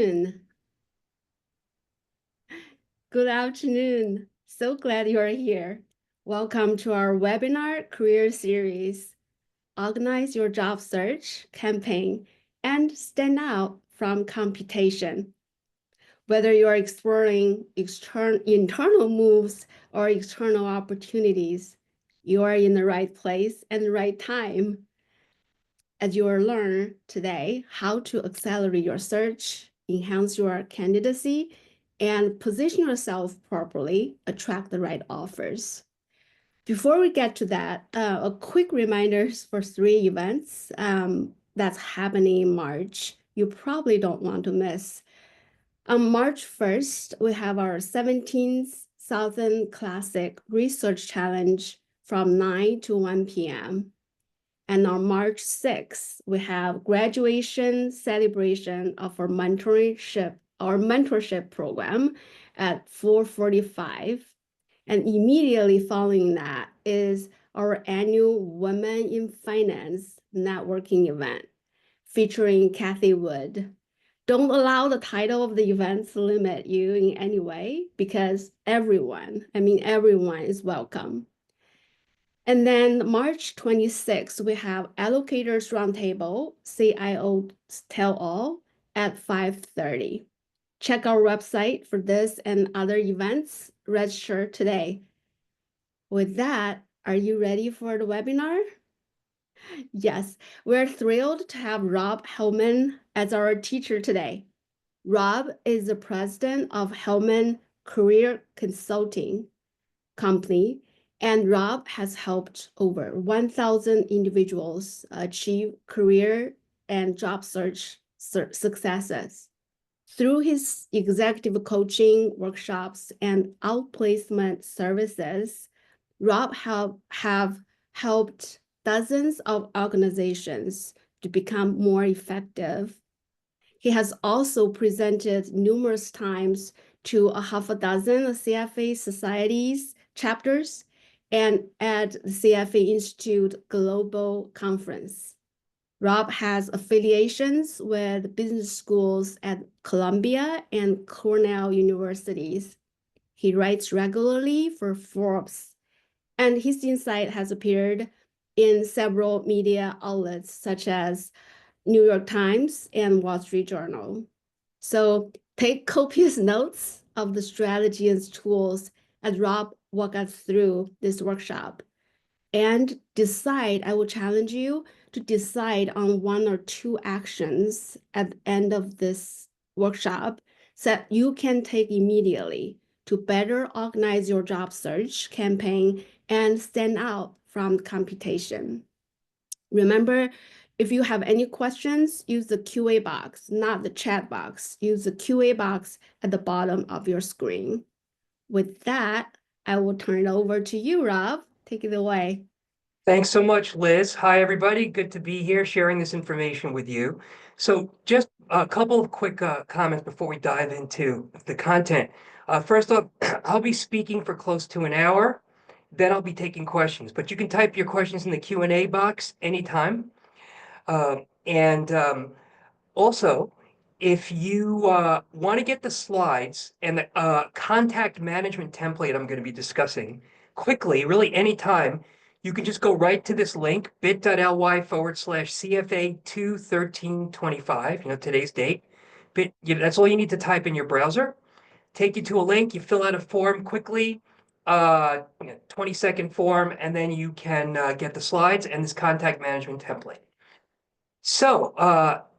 afternoon. Good afternoon. So glad you are here. Welcome to our webinar career series. Organize your job search campaign and stand out from computation. Whether you are exploring internal moves or external opportunities, you are in the right place and the right time. As you will learn today how to accelerate your search, enhance your candidacy, and position yourself properly, attract the right offers. Before we get to that, a quick reminder for 3 events that's happening in March you probably don't want to miss. On March 1st, we have our 17th Southern Classic Research Challenge from 9 to 1 p.m. And on March 6th, we have graduation celebration of our mentorship program at 4:45. And immediately following that is our annual Women in Finance networking event featuring Kathy Wood. Don't allow the title of the event to limit you in any way because everyone is welcome. And then March 26th, we have Allocators Roundtable, CIO Tell All at 5:30. Check our website for this and other events. Register today. With that, are you ready for the webinar? Yes, we're thrilled to have Rob Hellman as our teacher today. Rob is the president of Hellman Career Consulting Company, and Rob has helped over 1,000 individuals achieve career and job search successes. Through his executive coaching workshops and outplacement services, Rob have helped dozens of organizations to become more effective. He has also presented numerous times to a half a dozen CFA societies chapters and at the CFA Institute Global Conference. Rob has affiliations with business schools at Columbia and Cornell universities. He writes regularly for Forbes, and his insight has appeared in several media outlets such as New York Times and Wall Street Journal. So take copious notes of the strategy and tools as Rob walks us through this workshop and decide. I will challenge you to decide on 1 or 2 actions at the end of this workshop so that you can take immediately to better organize your job search campaign and stand out from computation. Remember, if you have any questions, use the QA box, not the chat box. Use the QA box at the bottom of your screen. With that, I will turn it over to you, Rob. Take it away. Thanks so much, Liz. Hi, everybody. Good to be here sharing this information with you. So just a couple of quick comments before we dive into the content. First off, I'll be speaking for close to an hour. Then I'll be taking questions, but you can type your questions in the Q&A box anytime. Also, if you want to get the slides and the contact management template I'm going to be discussing quickly, really anytime, you can just go right to this link, bit.ly/CFA21325, today's date. That's all you need to type in your browser. Take you to a link, you fill out a form quickly, 20-second form, and then you can get the slides and this contact management template. So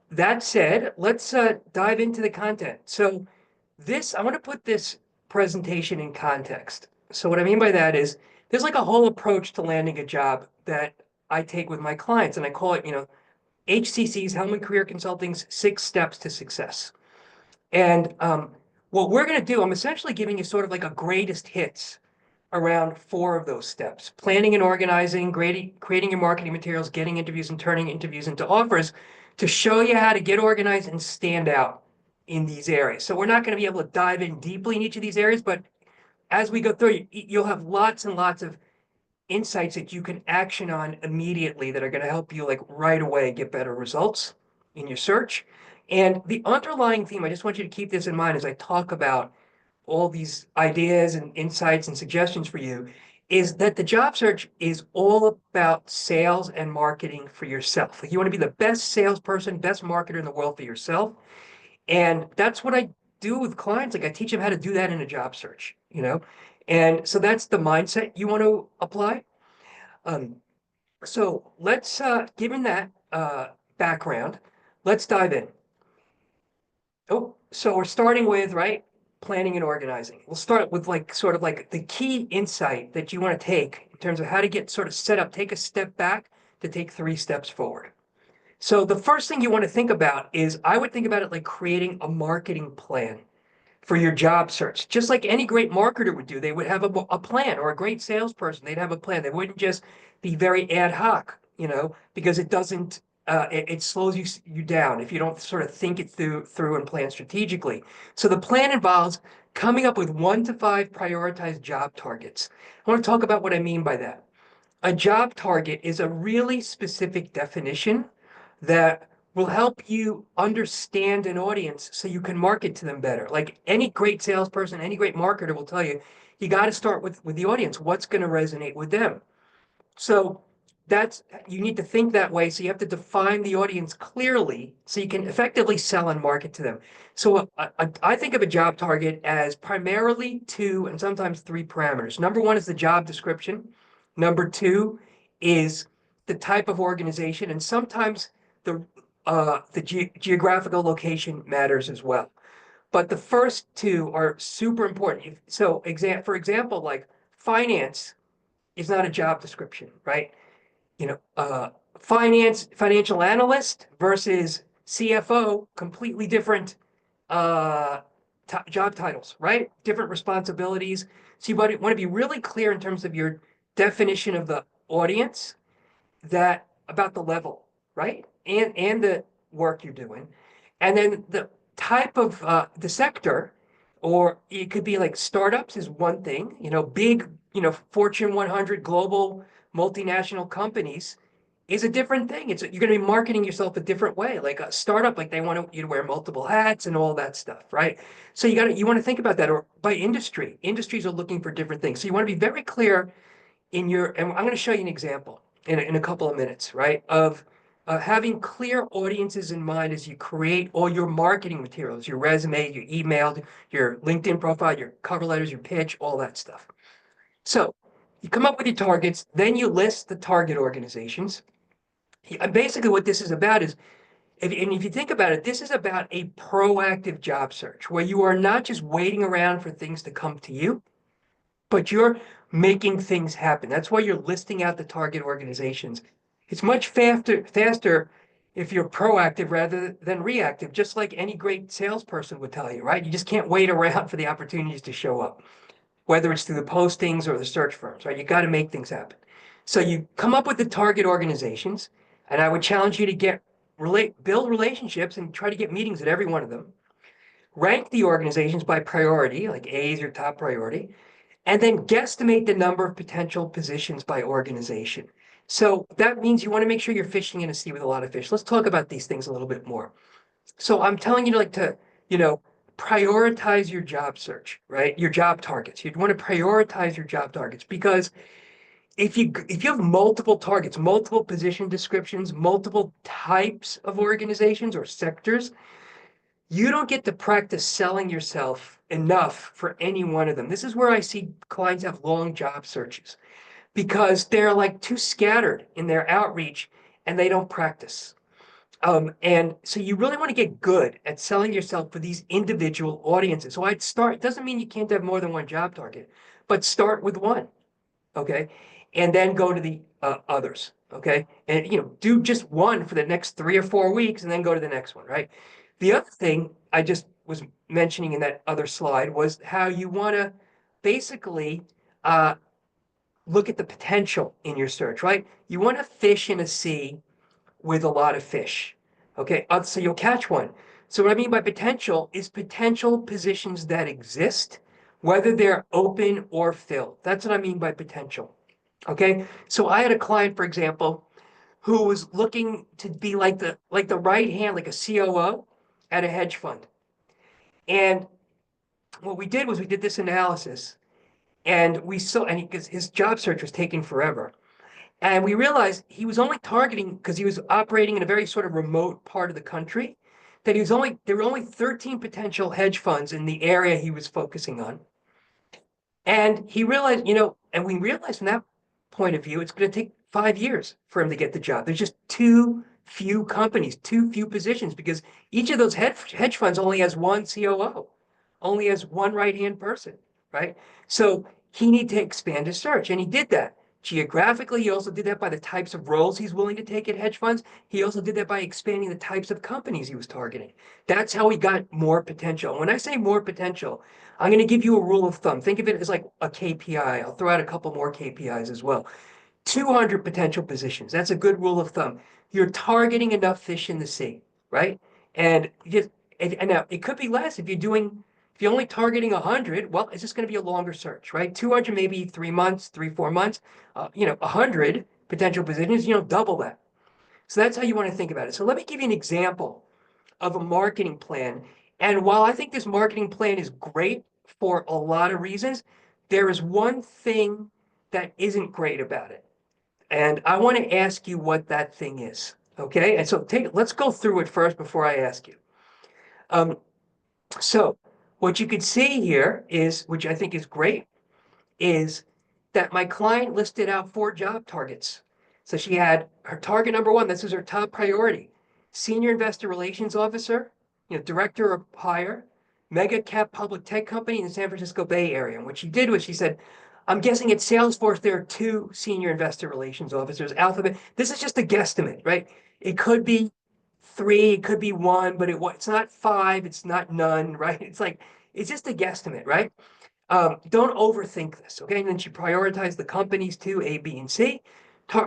that said, let's dive into the content. So I want to put this presentation in context. So what I mean by that is there's like a whole approach to landing a job that I take with my clients, and I call it, HCC's, Hellman Career Consulting's 6 Steps to Success. And what we're going to do, I'm essentially giving you sort of like a greatest hits around 4 of those steps: planning and organizing, creating your marketing materials, getting interviews, and turning interviews into offers, to show you how to get organized and stand out in these areas. So we're not going to be able to dive in deeply in each of these areas, but as we go through, you'll have lots and lots of insights that you can action on immediately that are going to help you like right away get better results in your search. And the underlying theme, I just want you to keep this in mind as I talk about all these ideas and insights and suggestions for you, is that the job search is all about sales and marketing for yourself. Like you want to be the best salesperson, best marketer in the world for yourself. And that's what I do with clients. Like I teach them how to do that in a job search, you know? And so that's the mindset you want to apply. Um, so let's, given that background, let's dive in. Oh, so we're starting with, right, planning and organizing. We'll start with like sort of like the key insight that you want to take in terms of how to get sort of set up, take a step back to take 3 steps forward. So the first thing you want to think about is I would think about it like creating a marketing plan for your job search. Just like any great marketer would do, they would have a plan, or a great salesperson, they'd have a plan. They wouldn't just be very ad hoc, you know, because it doesn't, it slows you down if you don't sort of think it through and plan strategically. So the plan involves coming up with 1 to 5 prioritized job targets. I want to talk about what I mean by that. A job target is a really specific definition that will help you understand an audience so you can market to them better. Like any great salesperson, any great marketer will tell you, you got to start with the audience. What's going to resonate with them? So that's, you need to think that way. So you have to define the audience clearly so you can effectively sell and market to them. So I think of a job target as primarily 2 and sometimes 3 parameters. Number 1 is the job description. Number 2 is the type of organization, and sometimes the geographical location matters as well. But the first 2 are super important. So for example, like finance is not a job description, right? You know, financial analyst versus CFO, completely different job titles, right? Different responsibilities. So you want to be really clear in terms of your definition of the audience, that about the level, right? And the work you're doing. And then the type of the sector, or it could be like startups is one thing, you know, big, you know, Fortune 100 global multinational companies is a different thing. You're going to be marketing yourself a different way. Like a startup, like they want you to wear multiple hats and all that stuff, right? So you want to think about that. Or by industry, industries are looking for different things. So you want to be very clear in your, and I'm going to show you an example in a couple of minutes, right? Of having clear audiences in mind as you create all your marketing materials, your resume, your email, your LinkedIn profile, your cover letters, your pitch, all that stuff. So you come up with your targets, then you list the target organizations. Basically, what this is about is, and if you think about it, this is about a proactive job search where you are not just waiting around for things to come to you, but you're making things happen. That's why you're listing out the target organizations. It's much faster if you're proactive rather than reactive, just like any great salesperson would tell you, right? You just can't wait around for the opportunities to show up, whether it's through the postings or the search firms, right? You got to make things happen. So you come up with the target organizations, and I would challenge you to build relationships and try to get meetings at every one of them. Rank the organizations by priority, like A is your top priority, and then guesstimate the number of potential positions by organization. So that means you want to make sure you're fishing in a sea with a lot of fish. Let's talk about these things a little bit more. So I'm telling you to, you know, prioritize your job search, right? Your job targets. You'd want to prioritize your job targets, because if you have multiple targets, multiple position descriptions, multiple types of organizations or sectors, you don't get to practice selling yourself enough for any one of them. This is where I see clients have long job searches because they're like too scattered in their outreach and they don't practice. And so you really want to get good at selling yourself for these individual audiences. So I'd start, it doesn't mean you can't have more than one job target, but start with one, okay? And then go to the others, okay? And, you know, do just one for the next 3 or 4 weeks and then go to the next one, right? The other thing I just was mentioning in that other slide was how you want to basically look at the potential in your search, right? You want to fish in a sea with a lot of fish, okay? So you'll catch one. So what I mean by potential is potential positions that exist, whether they're open or filled. That's what I mean by potential, okay? So I had a client, for example, who was looking to be like the right hand, like a COO, at a hedge fund. And what we did was we did this analysis, and we saw, and because his job search was taking forever. And we realized he was only targeting, because he was operating in a very sort of remote part of the country, that there were only 13 potential hedge funds in the area he was focusing on. And he realized, and we realized from that point of view, it's going to take 5 years for him to get the job. There's just too few companies, too few positions, because each of those hedge funds only has one COO, only has one right-hand person, right? So he needed to expand his search, and he did that. Geographically, he also did that by the types of roles he's willing to take at hedge funds. He also did that by expanding the types of companies he was targeting. That's how he got more potential. When I say more potential, I'm going to give you a rule of thumb. Think of it as like a KPI. I'll throw out a couple more KPIs as well. 200 potential positions. That's a good rule of thumb. You're targeting enough fish in the sea, right? And now it could be less if you're only targeting 100. Well, it's just going to be a longer search, right? 200, maybe 3 months, 4 months. 100 potential positions, double that. So that's how you want to think about it. So let me give you an example of a marketing plan. And while I think this marketing plan is great for a lot of reasons, there is one thing that isn't great about it. And I want to ask you what that thing is. Okay. And so let's go through it first before I ask you. So what you could see here is, which I think is great, is that my client listed out 4 job targets. So she had her target number 1, this is her top priority, senior investor relations officer, director of hire, mega cap public tech company in the San Francisco Bay Area. And what she did was she said, I'm guessing at Salesforce, there are 2 senior investor relations officers, Alphabet. This is just a guesstimate, right? It could be 3, it could be 1, but it's not 5, it's not none, right? It's just a guesstimate, right? Don't overthink this, okay? And then she prioritized the companies too, A, B, and C.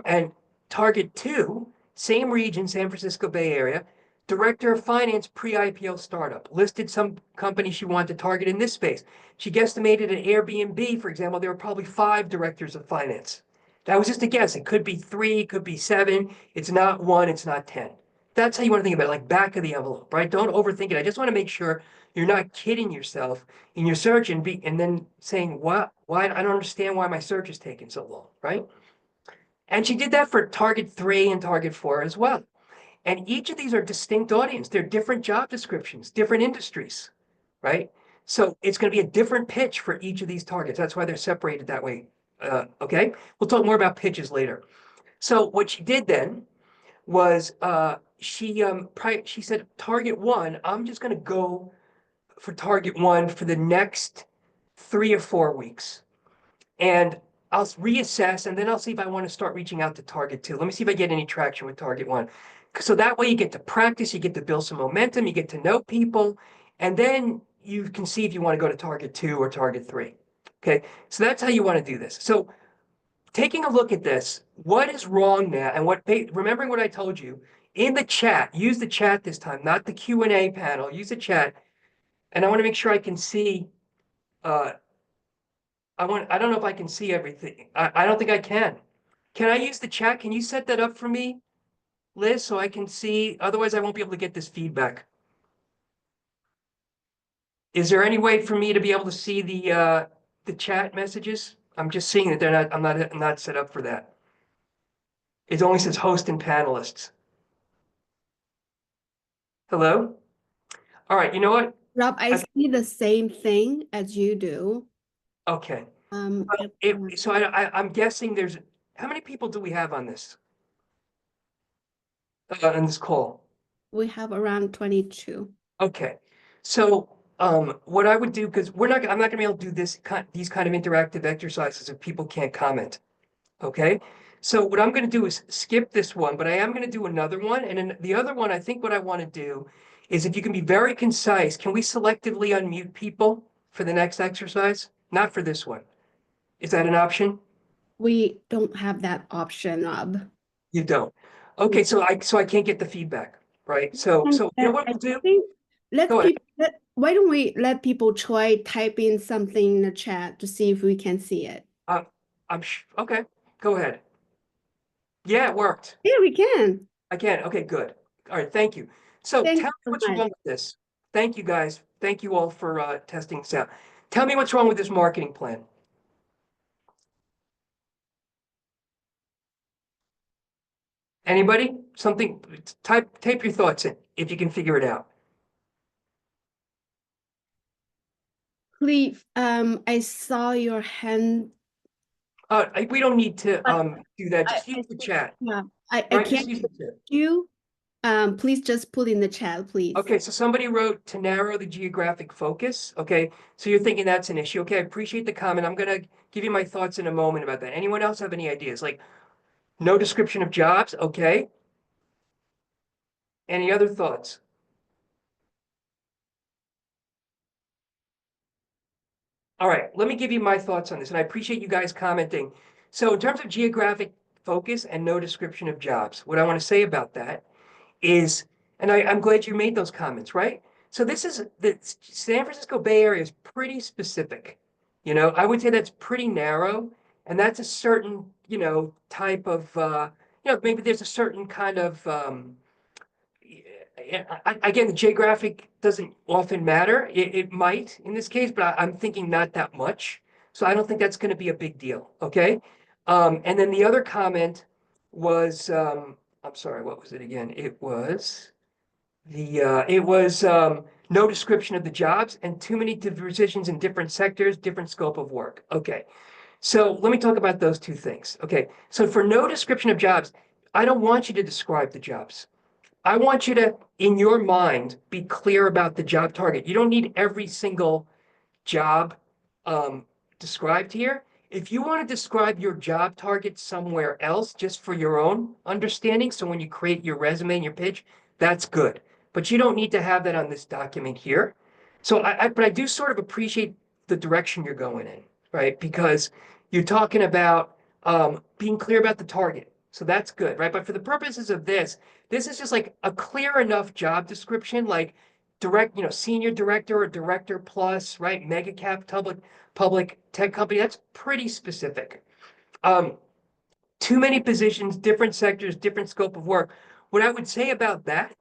And target 2, same region, San Francisco Bay Area, director of finance pre-IPO startup, listed some companies she wanted to target in this space. She guesstimated at Airbnb, for example, there were probably 5 directors of finance. That was just a guess. It could be 3, it could be 7. It's not 1, it's not 10. That's how you want to think about it, like back of the envelope, right? Don't overthink it. I just want to make sure you're not kidding yourself in your search and then saying, why I don't understand why my search is taking so long, right? And she did that for target 3 and target 4 as well. And each of these are distinct audience. They're different job descriptions, different industries, right? So it's going to be a different pitch for each of these targets. That's why they're separated that way. Okay, we'll talk more about pitches later. So what she did then was she said, target 1, I'm just going to go for target 1 for the next 3 or 4 weeks. And I'll reassess, and then I'll see if I want to start reaching out to target 2. Let me see if I get any traction with target 1. So that way you get to practice, you get to build some momentum, you get to know people, and then you can see if you want to go to target 2 or target 3. Okay, so that's how you want to do this. So taking a look at this, what is wrong now, and remembering what I told you, in the chat, use the chat this time, not the Q&A panel, use the chat. And I want to make sure I can see, I don't know if I can see everything. I don't think I can. Can I use the chat? Can you set that up for me, Liz, so I can see? Otherwise, I won't be able to get this feedback. Is there any way for me to be able to see the chat messages? I'm just seeing that I'm not set up for that. It only says host and panelists. Hello? All right, you know what? Rob, I see the same thing as you do. Okay. Um, So I'm guessing how many people do we have on this call? we have around 22. Okay. So what I would do, because I'm not gonna be able to do these kind of interactive exercises if people can't comment. Okay. So what I'm gonna do is skip this one, but I am gonna do another one. And then the other one, I think what I want to do is, if you can be very concise, can we selectively unmute people for the next exercise? Not for this one. Is that an option? We don't have that option, Rob. You don't. Okay, so I can't get the feedback, right? So you know what we'll do? Go ahead. Why don't we let people try typing something in the chat to see if we can see it? Okay, go ahead. Yeah, it worked. Yeah, we can. I can. Okay, good. All right, thank you. So Thank tell you me so what's much. wrong with this. Thank you guys. Thank you all for testing this out. Tell me what's wrong with this marketing plan. Anybody? Something, type your thoughts in if you can figure it out. Please, I saw your hand, We don't need to but do that. I, Just use the chat. yeah, I Right? Just can't use the chat. you. Please just put in the chat, please. Okay, so somebody wrote to narrow the geographic focus. Okay, so you're thinking that's an issue. Okay, I appreciate the comment. I'm gonna give you my thoughts in a moment about that. Anyone else have any ideas? Like no description of jobs. Okay. Any other thoughts? All right, let me give you my thoughts on this, and I appreciate you guys commenting. So in terms of geographic focus and no description of jobs, what I want to say about that is, and I'm glad you made those comments, right? So this is the San Francisco Bay Area is pretty specific. I would say that's pretty narrow, and that's a certain, type of, maybe there's a certain kind of, again, the geographic doesn't often matter. It might in this case, but I'm thinking not that much. So I don't think that's going to be a big deal. Okay. And then the other comment was, I'm sorry, what was it again? It was no description of the jobs and too many positions in different sectors, different scope of work. Okay. So let me talk about those two things. Okay. So for no description of jobs, I don't want you to describe the jobs. I want you to, in your mind, be clear about the job target. You don't need every single job um, described here. If you want to describe your job target somewhere else, just for your own understanding, so when you create your resume and your pitch, that's good. But you don't need to have that on this document here. So but I do sort of appreciate the direction you're going in, right? Because you're talking about being clear about the target. So that's good, right? But for the purposes of this is just like a clear enough job description, like senior director or director plus, right? Mega cap public tech company. That's pretty specific. Um, Too many positions, different sectors, different scope of work. What I would say about that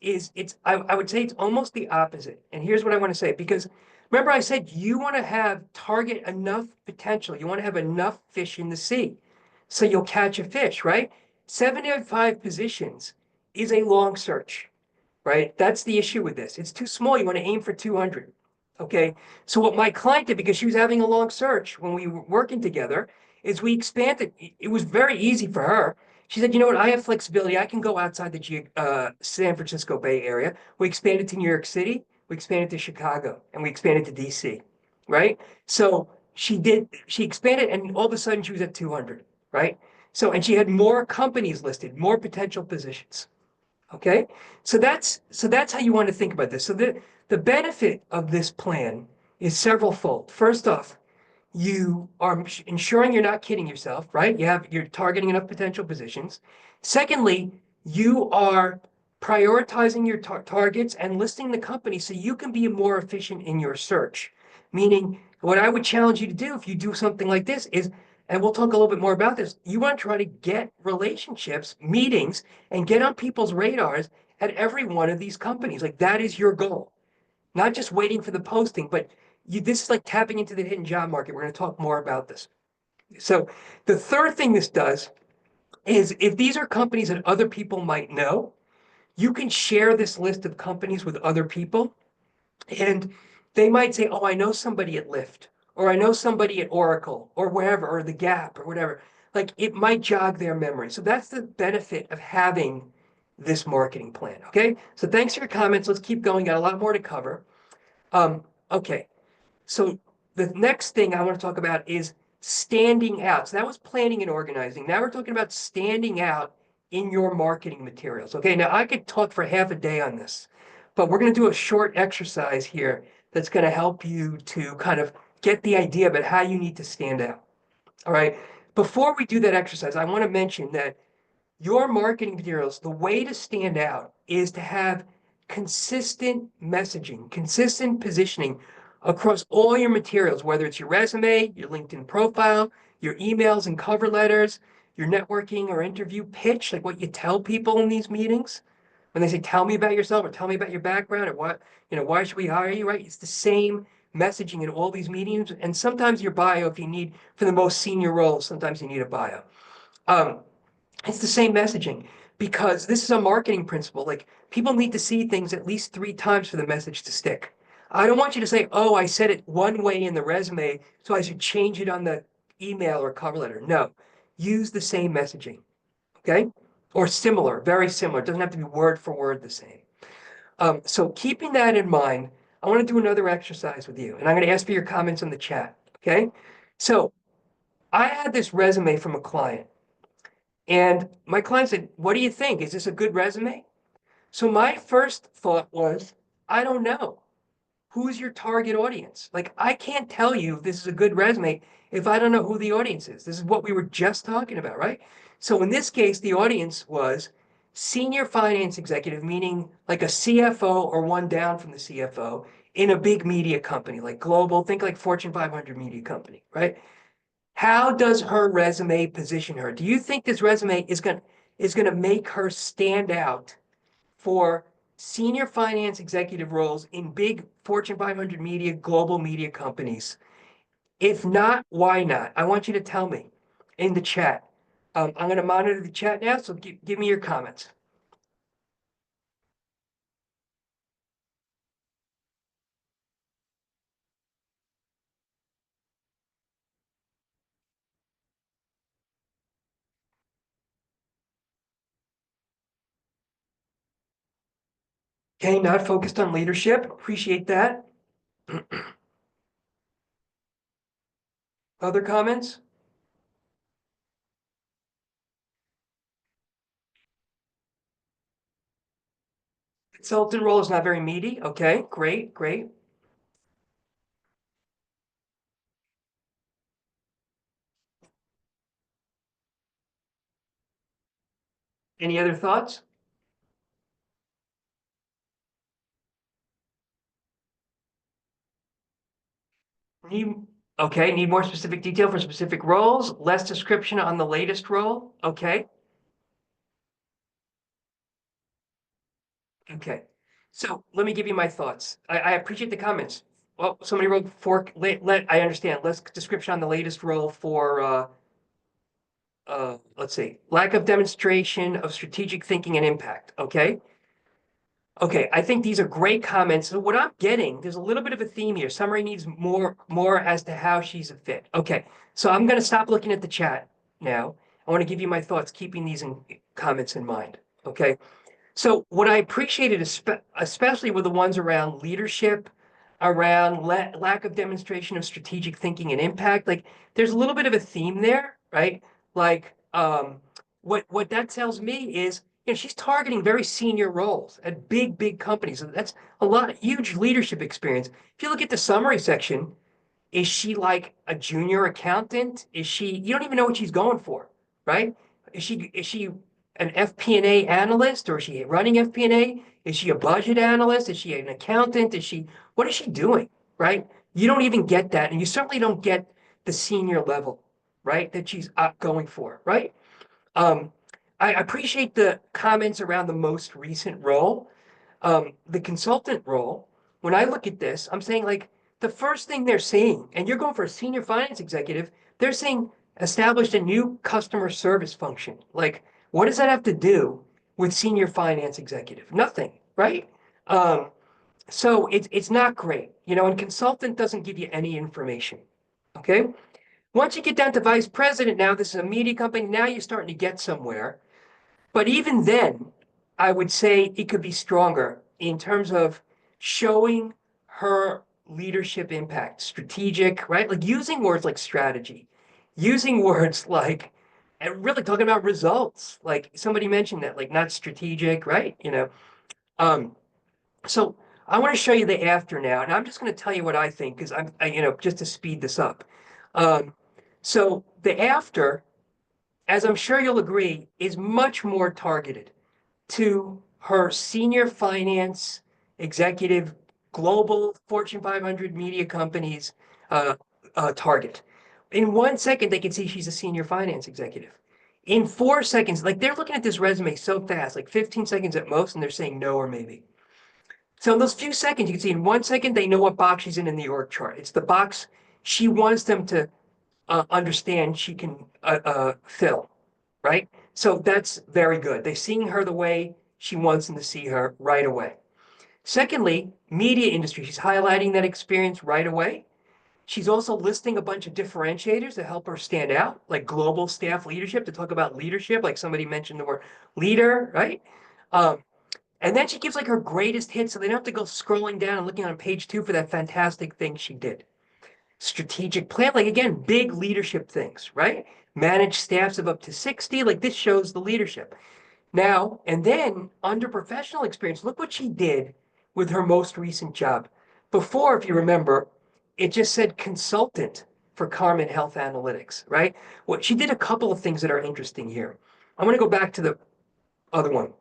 is I would say it's almost the opposite. And here's what I want to say, because remember I said you want to have target enough potential. You want to have enough fish in the sea. So you'll catch a fish, right? 75 positions is a long search, right? That's the issue with this. It's too small. You want to aim for 200. Okay. So what my client did, because she was having a long search when we were working together, is we expanded. It was very easy for her. She said, you know what? I have flexibility. I can go outside the San Francisco Bay Area. We expanded to New York City. We expanded to Chicago, and we expanded to DC, right? So she expanded, and all of a sudden she was at 200, right? So, and she had more companies listed, more potential positions. Okay, so that's how you want to think about this. So the benefit of this plan is several fold. First off, you are ensuring you're not kidding yourself, right? You're targeting enough potential positions. Secondly, you are prioritizing your targets and listing the company so you can be more efficient in your search. Meaning, what I would challenge you to do if you do something like this is, and we'll talk a little bit more about this, you want to try to get relationships, meetings, and get on people's radars at every one of these companies. Like that is your goal, not just waiting for the posting, but this is like tapping into the hidden job market. We're going to talk more about this. So the third thing this does is if these are companies that other people might know, you can share this list of companies with other people, and they might say, oh, I know somebody at Lyft, or I know somebody at Oracle, or wherever, or the Gap, or whatever. Like it might jog their memory. So that's the benefit of having this marketing plan. Okay. So thanks for your comments. Let's keep going. Got a lot more to cover. Okay. So the next thing I want to talk about is standing out. So that was planning and organizing. Now we're talking about standing out in your marketing materials. Okay, now I could talk for half a day on this, but we're going to do a short exercise here that's going to help you to kind of get the idea about how you need to stand out. All right. Before we do that exercise, I want to mention that your marketing materials, the way to stand out is to have consistent messaging, consistent positioning across all your materials, whether it's your resume, your LinkedIn profile, your emails and cover letters, your networking or interview pitch, like what you tell people in these meetings. when they say, tell me about yourself or tell me about your background or what, why should we hire you, right? It's the same messaging in all these meetings. And sometimes your bio, if you need, for the most senior roles, sometimes you need a bio. It's the same messaging because this is a marketing principle. Like people need to see things at least 3 times for the message to stick. I don't want you to say, oh, I said it one way in the resume, so I should change it on the email or cover letter. No, use the same messaging, okay? Or similar, very similar. It doesn't have to be word for word the same. So keeping that in mind, I want to do another exercise with you, and I'm going to ask for your comments in the chat, okay? So I had this resume from a client, and my client said, what do you think? Is this a good resume? So my first thought was, I don't know. Who's your target audience? Like, I can't tell you if this is a good resume if I don't know who the audience is. This is what we were just talking about, right? So in this case, the audience was senior finance executive, meaning like a CFO or one down from the CFO in a big media company, like global, think like Fortune 500 media company, right? How does her resume position her? Do you think this resume is going to make her stand out for senior finance executive roles in big Fortune 500 media, global media companies? If not, why not? I want you to tell me in the chat. I'm going to monitor the chat now, so give me your comments. Okay, not focused on leadership. Appreciate that. Other comments? Consultant role is not very meaty. Okay, great, great. Any other thoughts? Need more specific detail for specific roles, less description on the latest role. Okay. Okay. So let me give you my thoughts. I appreciate the comments. Well, somebody wrote I understand, less description on the latest role for let's see, lack of demonstration of strategic thinking and impact. Okay. Okay, I think these are great comments. So what I'm getting, there's a little bit of a theme here. Summary needs more as to how she's a fit. Okay, so I'm going to stop looking at the chat now. I want to give you my thoughts, keeping these comments in mind. Okay, so what I appreciated, especially with the ones around leadership, around lack of demonstration of strategic thinking and impact, like there's a little bit of a theme there, right? Like what that tells me is, she's targeting very senior roles at big companies. And that's a lot of huge leadership experience. If you look at the summary section, is she like a junior accountant? You don't even know what she's going for, right? Is she an FP&A analyst, or is she running FP&A? Is she a budget analyst? Is she an accountant? What is she doing, right? You don't even get that. And you certainly don't get the senior level, right? That she's going for, right? Um, I appreciate the comments around the most recent role. The consultant role, when I look at this, I'm saying like the first thing they're saying, and you're going for a senior finance executive, they're saying established a new customer service function. Like, what does that have to do with senior finance executive? Nothing, right? So it's not great, and consultant doesn't give you any information. Okay. Once you get down to vice president, now this is a media company, now you're starting to get somewhere. But even then, I would say it could be stronger in terms of showing her leadership impact, strategic, right? Like using words like strategy, using words like, and really talking about results. Like somebody mentioned that, like not strategic, right? Um, so I want to show you the after now, and I'm just going to tell you what I think because just to speed this up. Um, so the after, as I'm sure you'll agree, is much more targeted to her senior finance executive, global Fortune 500 media companies target. In 1 second, they can see she's a senior finance executive. in 4 seconds, like they're looking at this resume so fast, like 15 seconds at most, and they're saying no or maybe. So in those few seconds, you can see in 1 second, they know what box she's in the org chart. It's the box she wants them to understand she can fill, right? So that's very good. They're seeing her the way she wants them to see her right away. Secondly, media industry. She's highlighting that experience right away. She's also listing a bunch of differentiators to help her stand out, like global staff leadership, to talk about leadership, like somebody mentioned the word leader, right? Um, and then she gives like her greatest hits, so they don't have to go scrolling down and looking on page 2 for that fantastic thing she did. Strategic plan, like again, big leadership things, right? Manage staffs of up to 60, like this shows the leadership. Now, and then under professional experience, look what she did with her most recent job. Before, if you remember, it just said consultant for Carmen Health Analytics, right? What she did a couple of things that are interesting here. I'm going to go back to the other one.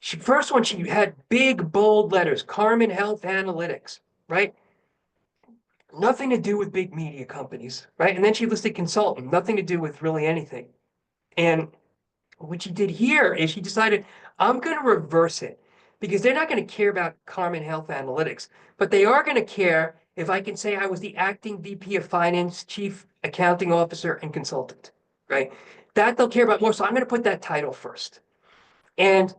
First one, she had big, bold letters, Carmen Health Analytics, right? Nothing to do with big media companies, right? And then she listed consultant, nothing to do with really anything. And what she did here is she decided, I'm going to reverse it because they're not going to care about Carmen Health Analytics, but they are going to care if I can say I was the acting VP of Finance, Chief Accounting Officer, and Consultant, right? That they'll care about more. So I'm going to put that title first. And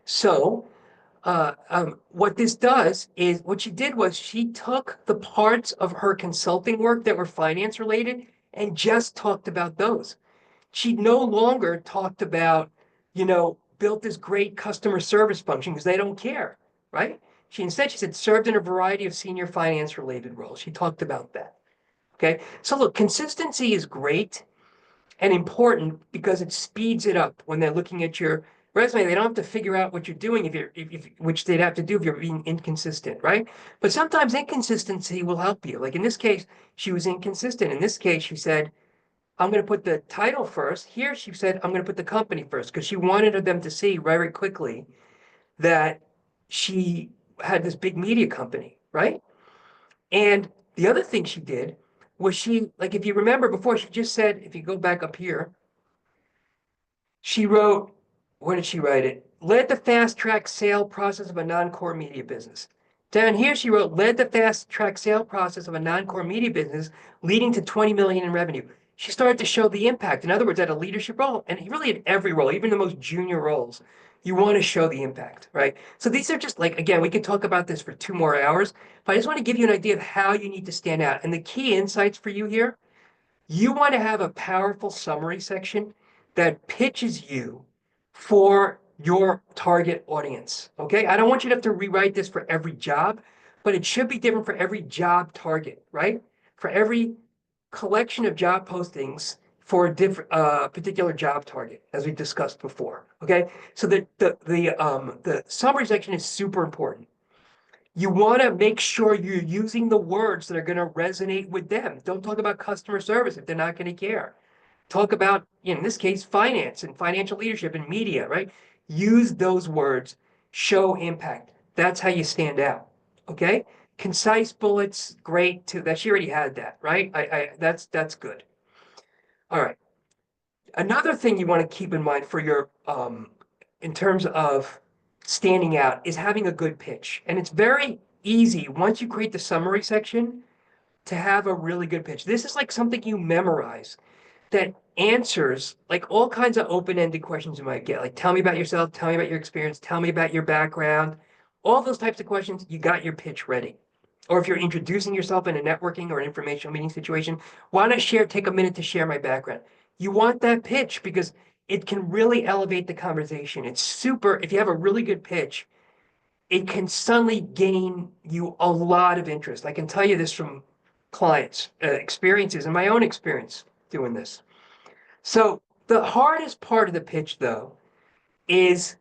so what this does is what she did was she took the parts of her consulting work that were finance related and just talked about those. She no longer talked about, built this great customer service function because they don't care, right? She said served in a variety of senior finance related roles. She talked about that. Okay. So look, consistency is great and important because it speeds it up when they're looking at your resume. They don't have to figure out what you're doing which they'd have to do if you're being inconsistent, right? But sometimes inconsistency will help you. Like in this case, she was inconsistent. In this case, she said, I'm going to put the title first. Here, she said, I'm going to put the company first because she wanted them to see very quickly that she had this big media company, right? And the other thing she did was like, if you remember before, she just said, if you go back up here, she wrote, where did she write it? Led the fast track sale process of a non-core media business. Down here, she wrote, led the fast track sale process of a non-core media business, leading to 20 million in revenue. She started to show the impact. In other words, at a leadership role, and really at every role, even the most junior roles, you want to show the impact, right? So these are just like, again, we could talk about this for 2 more hours, but I just want to give you an idea of how you need to stand out. And the key insights for you here, you want to have a powerful summary section that pitches you for your target audience. Okay. I don't want you to have to rewrite this for every job, but it should be different for every job target, right? For every collection of job postings for a different particular job target, as we discussed before. Okay. So the summary section is super important. You want to make sure you're using the words that are going to resonate with them. Don't talk about customer service if they're not going to care. Talk about, in this case, finance and financial leadership and media, right? Use those words, show impact. That's how you stand out. Okay. Concise bullets, great too. That she already had that, right? That's good. All right. Another thing you want to keep in mind for your in terms of standing out is having a good pitch. And it's very easy once you create the summary section to have a really good pitch. This is like something you memorize that answers like all kinds of open-ended questions you might get. Like, tell me about yourself, tell me about your experience, tell me about your background. All those types of questions, you got your pitch ready. Or if you're introducing yourself in a networking or an informational meeting situation, why not take a minute to share my background? You want that pitch because it can really elevate the conversation. It's super, if you have a really good pitch, it can suddenly gain you a lot of interest. I can tell you this from clients' experiences and my own experience doing this. So the hardest part of the pitch, though, is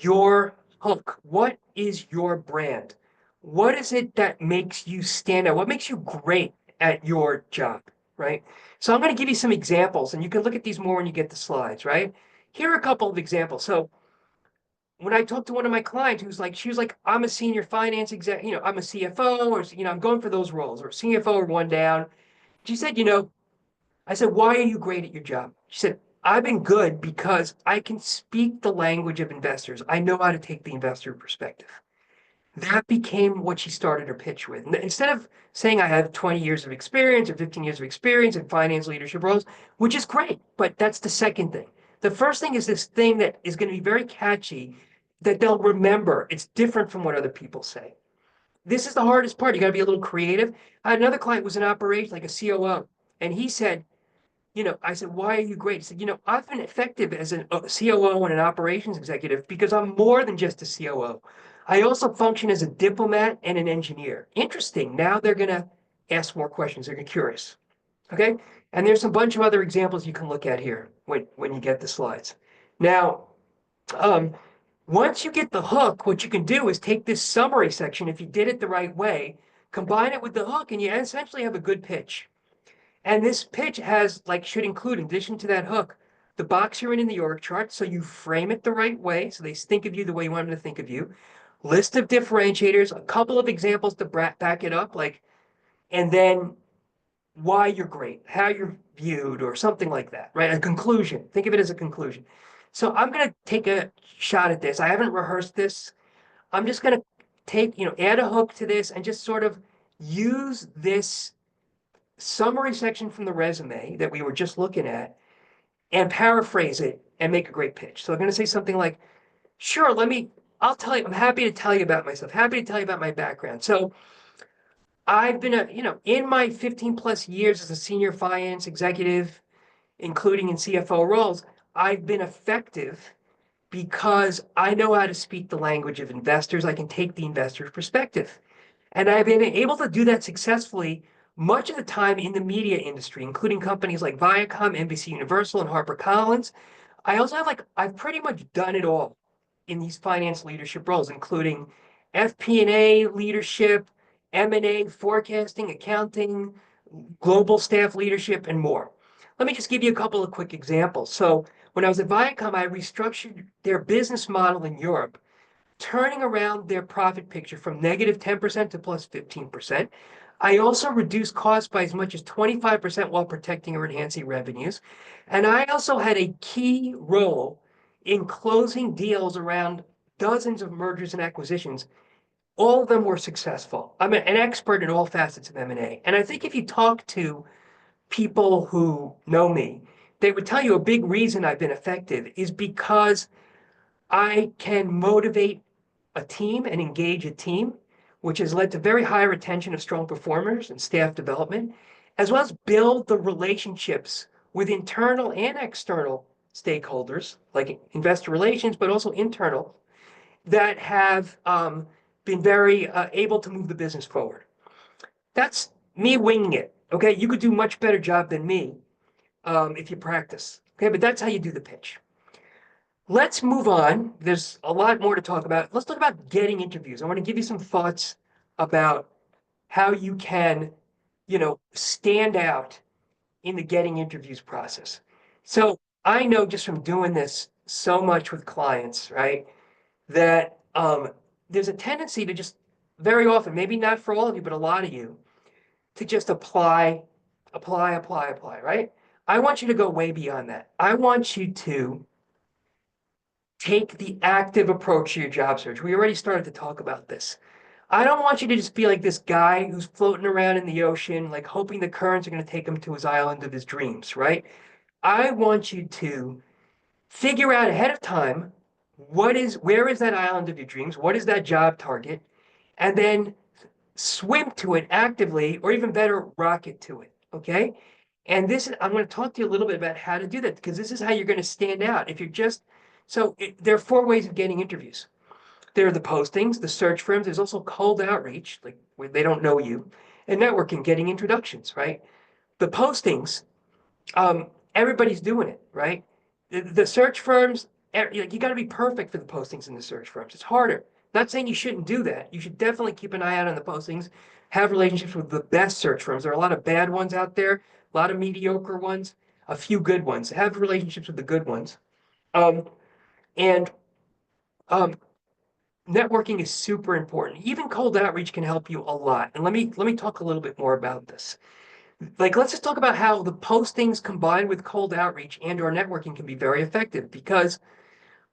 your hook. What is your brand? What is it that makes you stand out? What makes you great at your job, right? So I'm going to give you some examples, and you can look at these more when you get the slides, right? Here are a couple of examples. So when I talked to one of my clients she was like, I'm a senior finance exec, I'm a CFO, or, I'm going for those roles, or CFO or one down. She said, I said, why are you great at your job? She said, I've been good because I can speak the language of investors. I know how to take the investor perspective. That became what she started her pitch with. Instead of saying I have 20 years of experience or 15 years of experience in finance leadership roles, which is great, but that's the second thing. The first thing is this thing that is going to be very catchy that they'll remember. It's different from what other people say. This is the hardest part. You got to be a little creative. I had another client who was in operation, like a COO, and he said, I said, why are you great? He said, I've been effective as a COO and an operations executive because I'm more than just a COO. I also function as a diplomat and an engineer. Interesting. Now they're going to ask more questions. They're gonna be curious. Okay. And there's a bunch of other examples you can look at here when you get the slides. Now, um, once you get the hook, what you can do is take this summary section, if you did it the right way, combine it with the hook, and you essentially have a good pitch. And this pitch should include, in addition to that hook, the box you're in the org chart, so you frame it the right way, so they think of you the way you want them to think of you. List of differentiators, a couple of examples to back it up, and then why you're great, how you're viewed, or something like that, right? A conclusion. Think of it as a conclusion. So I'm going to take a shot at this. I haven't rehearsed this. I'm just going to add a hook to this and just sort of use this summary section from the resume that we were just looking at and paraphrase it and make a great pitch. So I'm going to say something like, sure, I'll tell you, I'm happy to tell you about myself, happy to tell you about my background. So I've been in my 15 plus years as a senior finance executive, including in CFO roles, I've been effective because I know how to speak the language of investors. I can take the investor's perspective. And I've been able to do that successfully much of the time in the media industry, including companies like Viacom, NBC Universal, and HarperCollins. I also I've pretty much done it all in these finance leadership roles, including FP&A leadership, M&A, forecasting, accounting, global staff leadership, and more. Let me just give you a couple of quick examples. So when I was at Viacom, I restructured their business model in Europe, turning around their profit picture from negative 10% to plus 15%. I also reduced costs by as much as 25% while protecting or enhancing revenues. And I also had a key role in closing deals around dozens of mergers and acquisitions. All of them were successful. I'm an expert in all facets of M&A. And I think if you talk to people who know me, they would tell you a big reason I've been effective is because I can motivate a team and engage a team, which has led to very high retention of strong performers and staff development, as well as build the relationships with internal and external stakeholders, like investor relations, but also internal, that have been very able to move the business forward. That's me winging it. Okay, you could do a much better job than me if you practice. Okay, but that's how you do the pitch. Let's move on. There's a lot more to talk about. Let's talk about getting interviews. I want to give you some thoughts about how you can, stand out in the getting interviews process. So I know just from doing this so much with clients, right, that there's a tendency to just very often, maybe not for all of you, but a lot of you, to just apply, right? I want you to go way beyond that. I want you to take the active approach to your job search. We already started to talk about this. I don't want you to just be like this guy who's floating around in the ocean, like hoping the currents are going to take him to his island of his dreams, right? I want you to figure out ahead of time where is that island of your dreams? What is that job target? And then swim to it actively, or even better, rocket to it. Okay. And I'm going to talk to you a little bit about how to do that, because this is how you're going to stand out. If you're just, there are 4 ways of getting interviews. There are the postings, the search firms. There's also cold outreach, like where they don't know you, and networking, getting introductions, right? The postings, everybody's doing it, right? The search firms, you got to be perfect for the postings in the search firms. It's harder. Not saying you shouldn't do that. You should definitely keep an eye out on the postings, have relationships with the best search firms. There are a lot of bad ones out there, a lot of mediocre ones, a few good ones. Have relationships with the good ones. And networking is super important. Even cold outreach can help you a lot. And let me talk a little bit more about this. Like, let's just talk about how the postings combined with cold outreach and or networking can be very effective because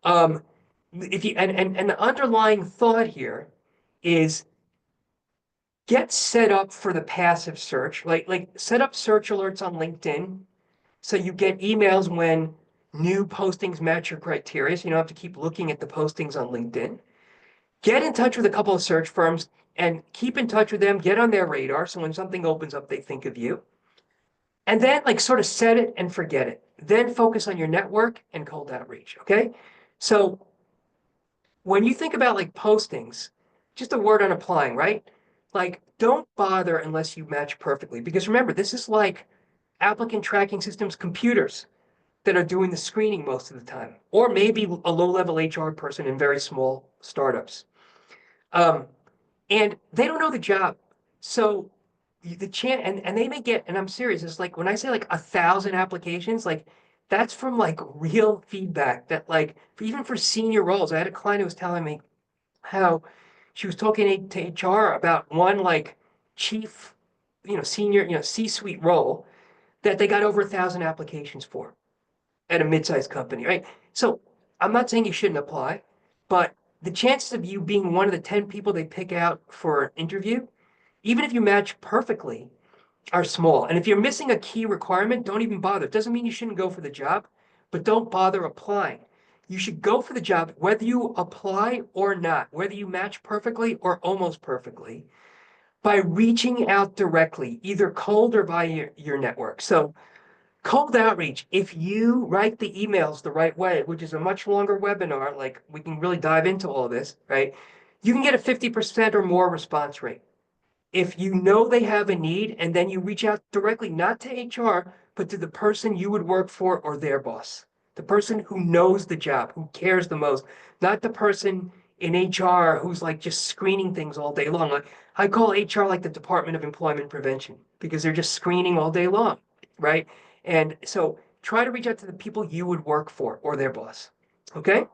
if you and the underlying thought here is get set up for the passive search, like set up search alerts on LinkedIn so you get emails when new postings match your criteria, so you don't have to keep looking at the postings on LinkedIn. Get in touch with a couple of search firms and keep in touch with them, get on their radar so when something opens up, they think of you. And then like sort of set it and forget it. Then focus on your network and cold outreach. Okay. So when you think about like postings, just a word on applying, right? Like don't bother unless you match perfectly. Because remember, this is like applicant tracking systems computers that are doing the screening most of the time, or maybe a low-level HR person in very small startups. And they don't know the job. So the chance, and they may get, and I'm serious, it's like when I say like 1,000 applications, like that's from like real feedback that like even for senior roles. I had a client who was telling me how she was talking to HR about one like chief, senior, C-suite role that they got over 1,000 applications for at a mid-sized company, right? So I'm not saying you shouldn't apply, but the chances of you being one of the 10 people they pick out for an interview, even if you match perfectly, are small. And if you're missing a key requirement, don't even bother. It doesn't mean you shouldn't go for the job, but don't bother applying. You should go for the job whether you apply or not, whether you match perfectly or almost perfectly, by reaching out directly, either cold or via your network. So cold outreach, if you write the emails the right way, which is a much longer webinar, like we can really dive into all this, right? You can get a 50% or more response rate. If you know they have a need and then you reach out directly, not to HR, but to the person you would work for or their boss, the person who knows the job, who cares the most, not the person in HR who's like just screening things all day long. Like I call HR like the Department of Employment Prevention because they're just screening all day long, right? And so try to reach out to the people you would work for or their boss. Okay.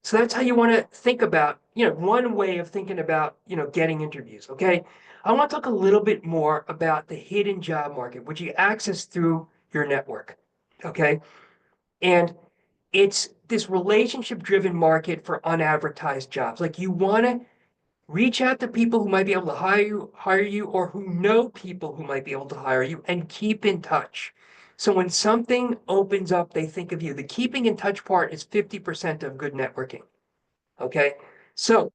So that's how you want to think about, one way of thinking about, getting interviews. Okay. I want to talk a little bit more about the hidden job market, which you access through your network. Okay. And it's this relationship driven market for unadvertised jobs. Like you want to reach out to people who might be able to hire you, or who know people who might be able to hire you, and keep in touch. So when something opens up, they think of you. The keeping in touch part is 50% of good networking. Okay. So,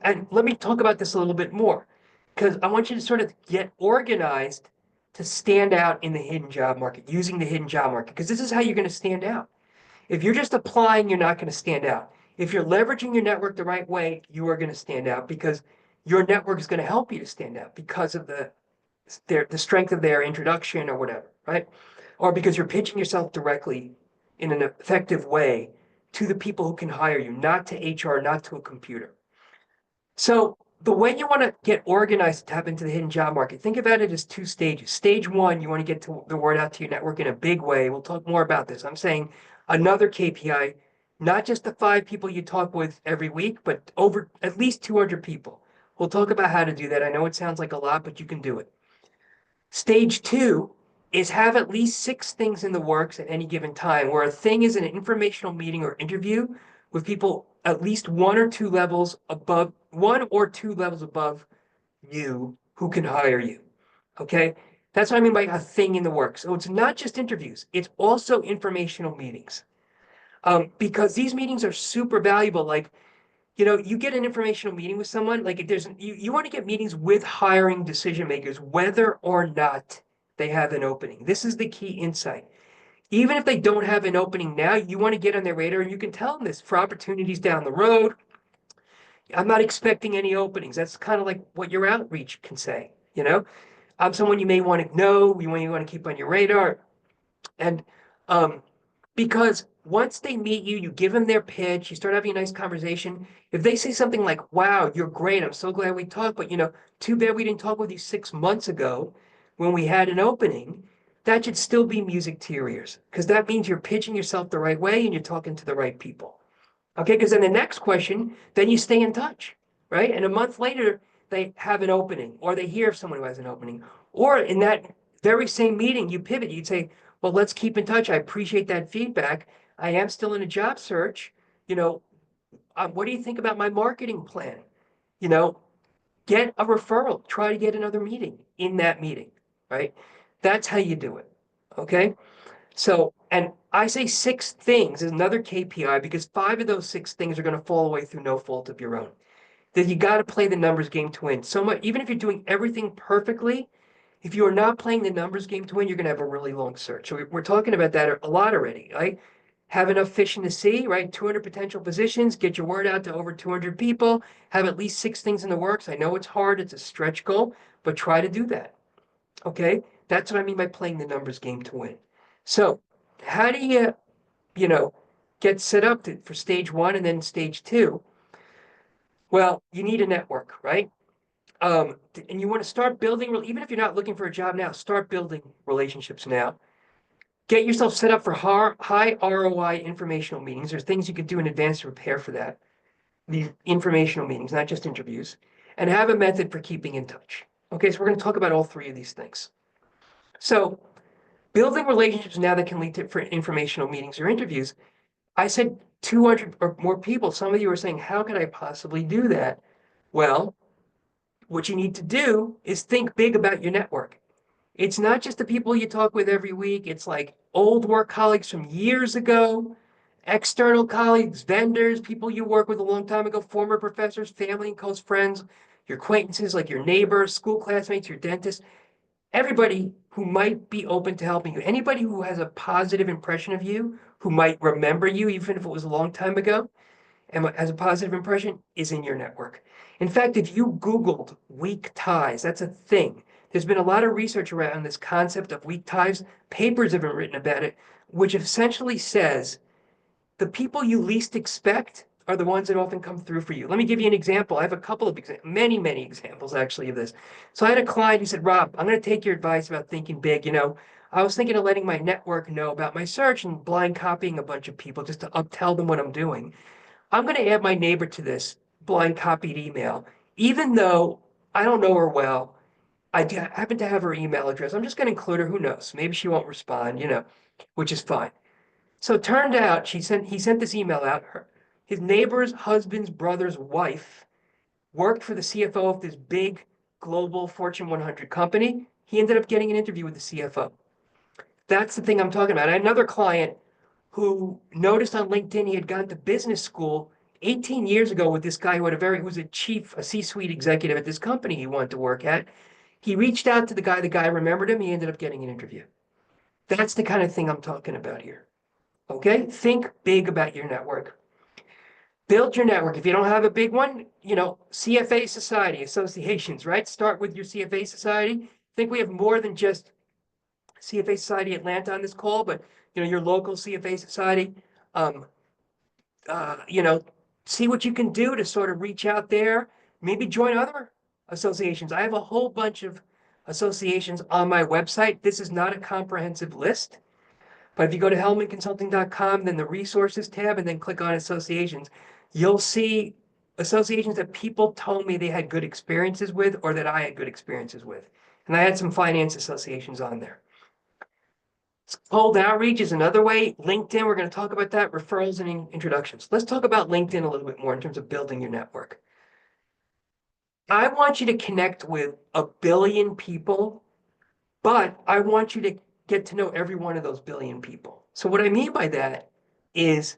and let me talk about this a little bit more because I want you to sort of get organized to stand out in the hidden job market, using the hidden job market, because this is how you're going to stand out. If you're just applying, you're not going to stand out. If you're leveraging your network the right way, you are going to stand out because your network is going to help you to stand out because of the strength of their introduction or whatever, right? Or because you're pitching yourself directly in an effective way to the people who can hire you, not to HR, not to a computer. So the way you want to get organized to tap into the hidden job market, think about it as two stages. Stage one, you want to get the word out to your network in a big way. We'll talk more about this. I'm saying another KPI, not just the 5 people you talk with every week, but over at least 200 people. We'll talk about how to do that. I know it sounds like a lot, but you can do it. Stage two is have at least 6 things in the works at any given time, where a thing is an informational meeting or interview with people at least 1 or 2 levels above you who can hire you. Okay. That's what I mean by a thing in the works. So it's not just interviews, it's also informational meetings. Because these meetings are super valuable. Like, you get an informational meeting with someone, like if you want to get meetings with hiring decision makers, whether or not they have an opening. This is the key insight. Even if they don't have an opening now, you want to get on their radar and you can tell them this for opportunities down the road. I'm not expecting any openings. That's kind of like what your outreach can say, I'm someone you may want to know, you may want to keep on your radar. And because once they meet you, you give them their pitch, you start having a nice conversation. If they say something like, wow, you're great, I'm so glad we talked, but too bad we didn't talk with you 6 months ago when we had an opening, that should still be music to your ears because that means you're pitching yourself the right way and you're talking to the right people. Okay, because then the next question, then you stay in touch, right? And a month later, they have an opening or they hear of someone who has an opening. Or in that very same meeting, you pivot. You'd say, well, let's keep in touch. I appreciate that feedback. I am still in a job search. You know, what do you think about my marketing plan? You know, get a referral. Try to get another meeting in that meeting, right? That's how you do it. Okay. So, and I say 6 things is another KPI because 5 of those 6 things are going to fall away through no fault of your own. That you got to play the numbers game to win. So much, even if you're doing everything perfectly, if you are not playing the numbers game to win, you're going to have a really long search. So we're talking about that a lot already, right? Have enough fish in the sea, right? 200 potential positions, get your word out to over 200 people, have at least 6 things in the works. I know it's hard, it's a stretch goal, but try to do that. Okay? That's what I mean by playing the numbers game to win. So, how do you know, get set up for stage 1 and then stage 2? Well, you need a network, right? And you want to start building, even if you're not looking for a job now, start building relationships now. Get yourself set up for high ROI informational meetings. There's things you could do in advance to prepare for that. These informational meetings, not just interviews, and have a method for keeping in touch. Okay, so we're going to talk about all 3 of these things. So building relationships now that can lead to for informational meetings or interviews. I said 200 or more people. Some of you are saying, how could I possibly do that? Well, what you need to do is think big about your network. It's not just the people you talk with every week. It's like old work colleagues from years ago, external colleagues, vendors, people you work with a long time ago, former professors, family and close friends, your acquaintances like your neighbors, school classmates, your dentist, everybody who might be open to helping you, anybody who has a positive impression of you, who might remember you, even if it was a long time ago, and has a positive impression, is in your network. In fact, if you Googled weak ties, that's a thing. There's been a lot of research around this concept of weak ties. Papers have been written about it, which essentially says the people you least expect are the ones that often come through for you. Let me give you an example. I have a couple of many examples actually of this. So I had a client who said, Rob, I'm going to take your advice about thinking big. You know, I was thinking of letting my network know about my search and blind copying a bunch of people just to tell them what I'm doing. I'm going to add my neighbor to this blind copied email, even though I don't know her well. I happen to have her email address. I'm just going to include her. Who knows? Maybe she won't respond, you know, which is fine. So it turned out he sent this email out. His neighbor's husband's brother's wife worked for the CFO of this big global Fortune 100 company. He ended up getting an interview with the CFO. That's the thing I'm talking about. I had another client who noticed on LinkedIn he had gone to business school 18 years ago with this guy who was a C-suite executive at this company he wanted to work at. He reached out to the guy remembered him, he ended up getting an interview. That's the kind of thing I'm talking about here. Okay? Think big about your network. Build your network. If you don't have a big one, you know, CFA society, associations, right? Start with your CFA society. I think we have more than just CFA Society Atlanta on this call, but you know, your local CFA society, um, you know, see what you can do to sort of reach out there. Maybe join other associations. I have a whole bunch of associations on my website. This is not a comprehensive list, but if you go to hellmanconsulting.com, then the resources tab, and then click on associations, you'll see associations that people told me they had good experiences with or that I had good experiences with. And I had some finance associations on there. Cold outreach is another way. LinkedIn, we're going to talk about that, referrals and introductions. Let's talk about LinkedIn a little bit more in terms of building your network. I want you to connect with 1 billion people, but I want you to get to know every one of those billion people. So what I mean by that is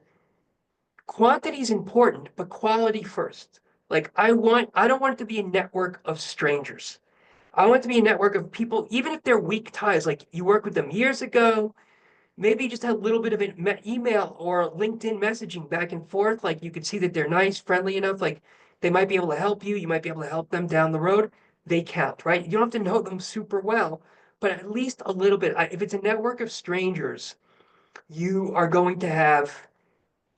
quantity is important, but quality first. Like I don't want it to be a network of strangers. I want it to be a network of people, even if they're weak ties, like you worked with them years ago, maybe just have a little bit of an email or LinkedIn messaging back and forth. Like you could see that they're nice, friendly enough, like they might be able to help you. You might be able to help them down the road. They count, right? You don't have to know them super well, but at least a little bit. If it's a network of strangers, you are going to have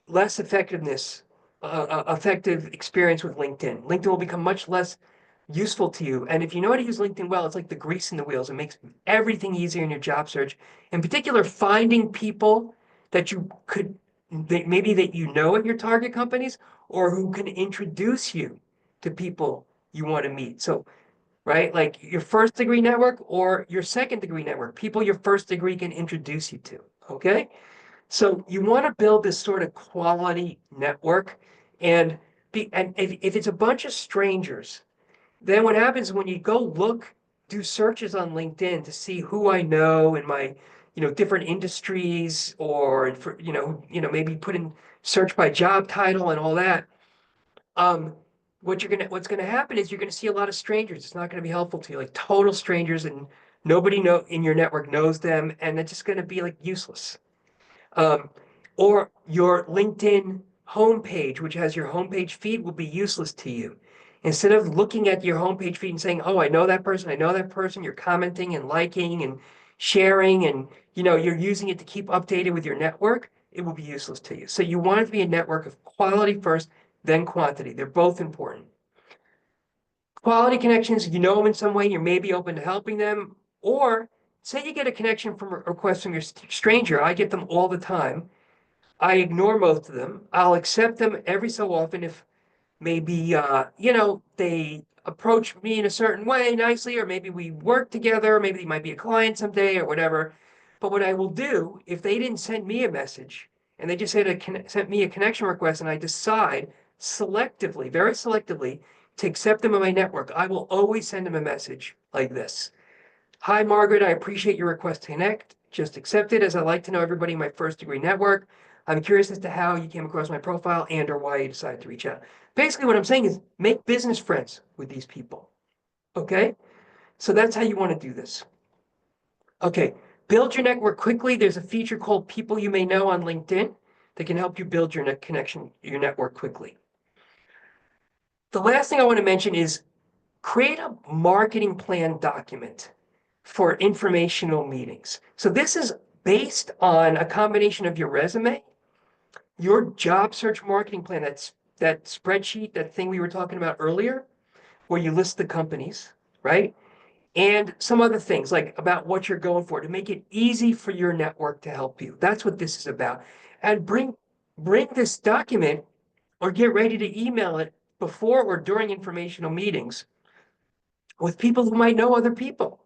less effective experience with LinkedIn. LinkedIn will become much less useful to you. And if you know how to use LinkedIn well, it's like the grease in the wheels. It makes everything easier in your job search. In particular, finding people that you could maybe that you know at your target companies or who can introduce you to people you want to meet. So right? Like your first degree network or your second degree network, people your first degree can introduce you to, okay? So you want to build this sort of quality network and if it's a bunch of strangers, then what happens when you go do searches on LinkedIn to see who I know in my, different industries or for, maybe put in search by job title and all that. Um, what's gonna happen is you're gonna see a lot of strangers. It's not gonna be helpful to you, like total strangers, and nobody in your network knows them, and it's just gonna be like useless. Um, or your LinkedIn homepage, which has your homepage feed, will be useless to you. Instead of looking at your homepage feed and saying, "Oh, I know that person, I know that person," you're commenting and liking and sharing, and you're using it to keep updated with your network, it will be useless to you. So you want it to be a network of quality first, then quantity. They're both important. Quality connections, you know them in some way, you're maybe open to helping them, or say you get a connection from a request from your stranger. I get them all the time. I ignore most of them. I'll accept them every so often if maybe they approach me in a certain way nicely, or maybe we work together, maybe they might be a client someday or whatever. But what I will do, if they didn't send me a message and they just sent me a connection request and I decide selectively, very selectively, to accept them in my network, I will always send them a message like this. Hi, Margaret, I appreciate your request to connect. Just accept it as I like to know everybody in my first degree network. I'm curious as to how you came across my profile and or why you decided to reach out. Basically, what I'm saying is make business friends with these people. Okay? So that's how you want to do this. Okay, build your network quickly. There's a feature called People You May Know on LinkedIn that can help you build your your network quickly. The last thing I want to mention is create a marketing plan document for informational meetings. So this is based on a combination of your resume, your job search marketing plan, that spreadsheet, that thing we were talking about earlier, where you list the companies, right? And some other things like about what you're going for to make it easy for your network to help you. That's what this is about. And bring this document or get ready to email it before or during informational meetings with people who might know other people.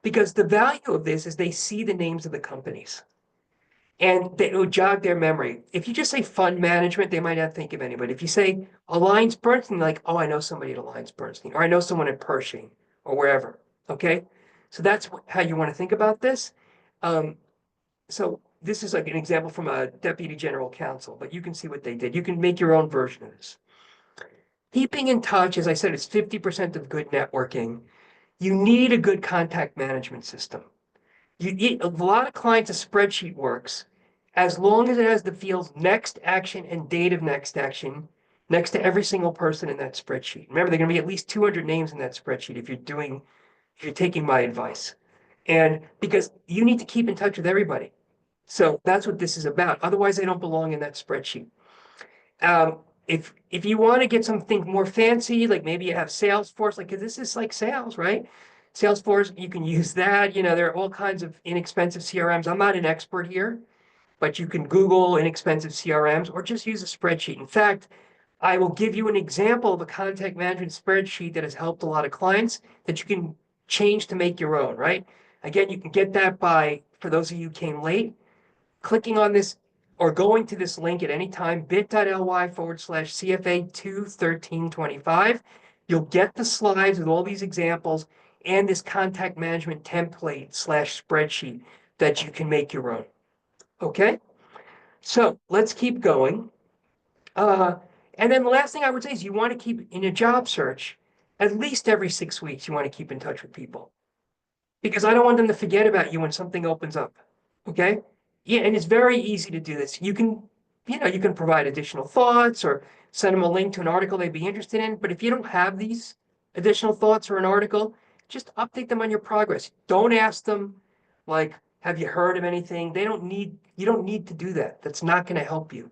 Because the value of this is they see the names of the companies and it will jog their memory. If you just say fund management, they might not think of anybody. If you say Alliance Bernstein, like, oh, I know somebody at Alliance Bernstein, or I know someone at Pershing or wherever. Okay. So that's how you want to think about this. So this is like an example from a deputy general counsel, but you can see what they did. You can make your own version of this. Keeping in touch, as I said, is 50% of good networking. You need a good contact management system. You need a lot of clients, a spreadsheet works as long as it has the fields next action and date of next action next to every single person in that spreadsheet. Remember, there are going to be at least 200 names in that spreadsheet if you're taking my advice. And because you need to keep in touch with everybody. So that's what this is about. Otherwise, they don't belong in that spreadsheet. If you want to get something more fancy, like maybe you have Salesforce, like this is like sales, right? Salesforce, you can use that. There are all kinds of inexpensive CRMs. I'm not an expert here, but you can Google inexpensive CRMs or just use a spreadsheet. In fact, I will give you an example of a contact management spreadsheet that has helped a lot of clients that you can change to make your own, right? Again, you can get that for those of you who came late, clicking on this or going to this link at any time, bit.ly/CFA21325. You'll get the slides with all these examples and this contact management template/spreadsheet that you can make your own. Okay, so let's keep going. And then the last thing I would say is you want to keep in a job search, at least every 6 weeks, you want to keep in touch with people because I don't want them to forget about you when something opens up. Okay. Yeah. And it's very easy to do this. You can provide additional thoughts or send them a link to an article they'd be interested in. But if you don't have these additional thoughts or an article, just update them on your progress. Don't ask them like, have you heard of anything? You don't need to do that. That's not going to help you.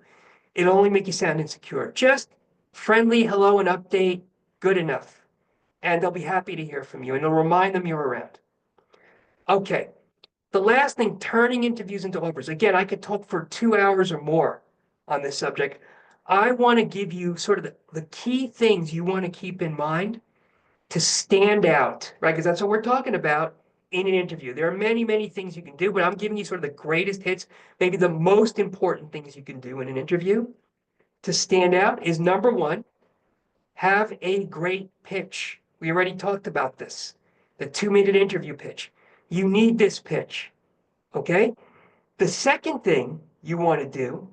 It'll only make you sound insecure. Just friendly hello and update, good enough. And they'll be happy to hear from you and it'll remind them you're around. Okay. The last thing, turning interviews into offers. Again, I could talk for 2 hours or more on this subject. I want to give you sort of the key things you want to keep in mind to stand out, right? Because that's what we're talking about in an interview. There are many, many things you can do, but I'm giving you sort of the greatest hits, maybe the most important things you can do in an interview to stand out is number one, have a great pitch. We already talked about this, the 2-minute interview pitch. You need this pitch, okay? The second thing you want to do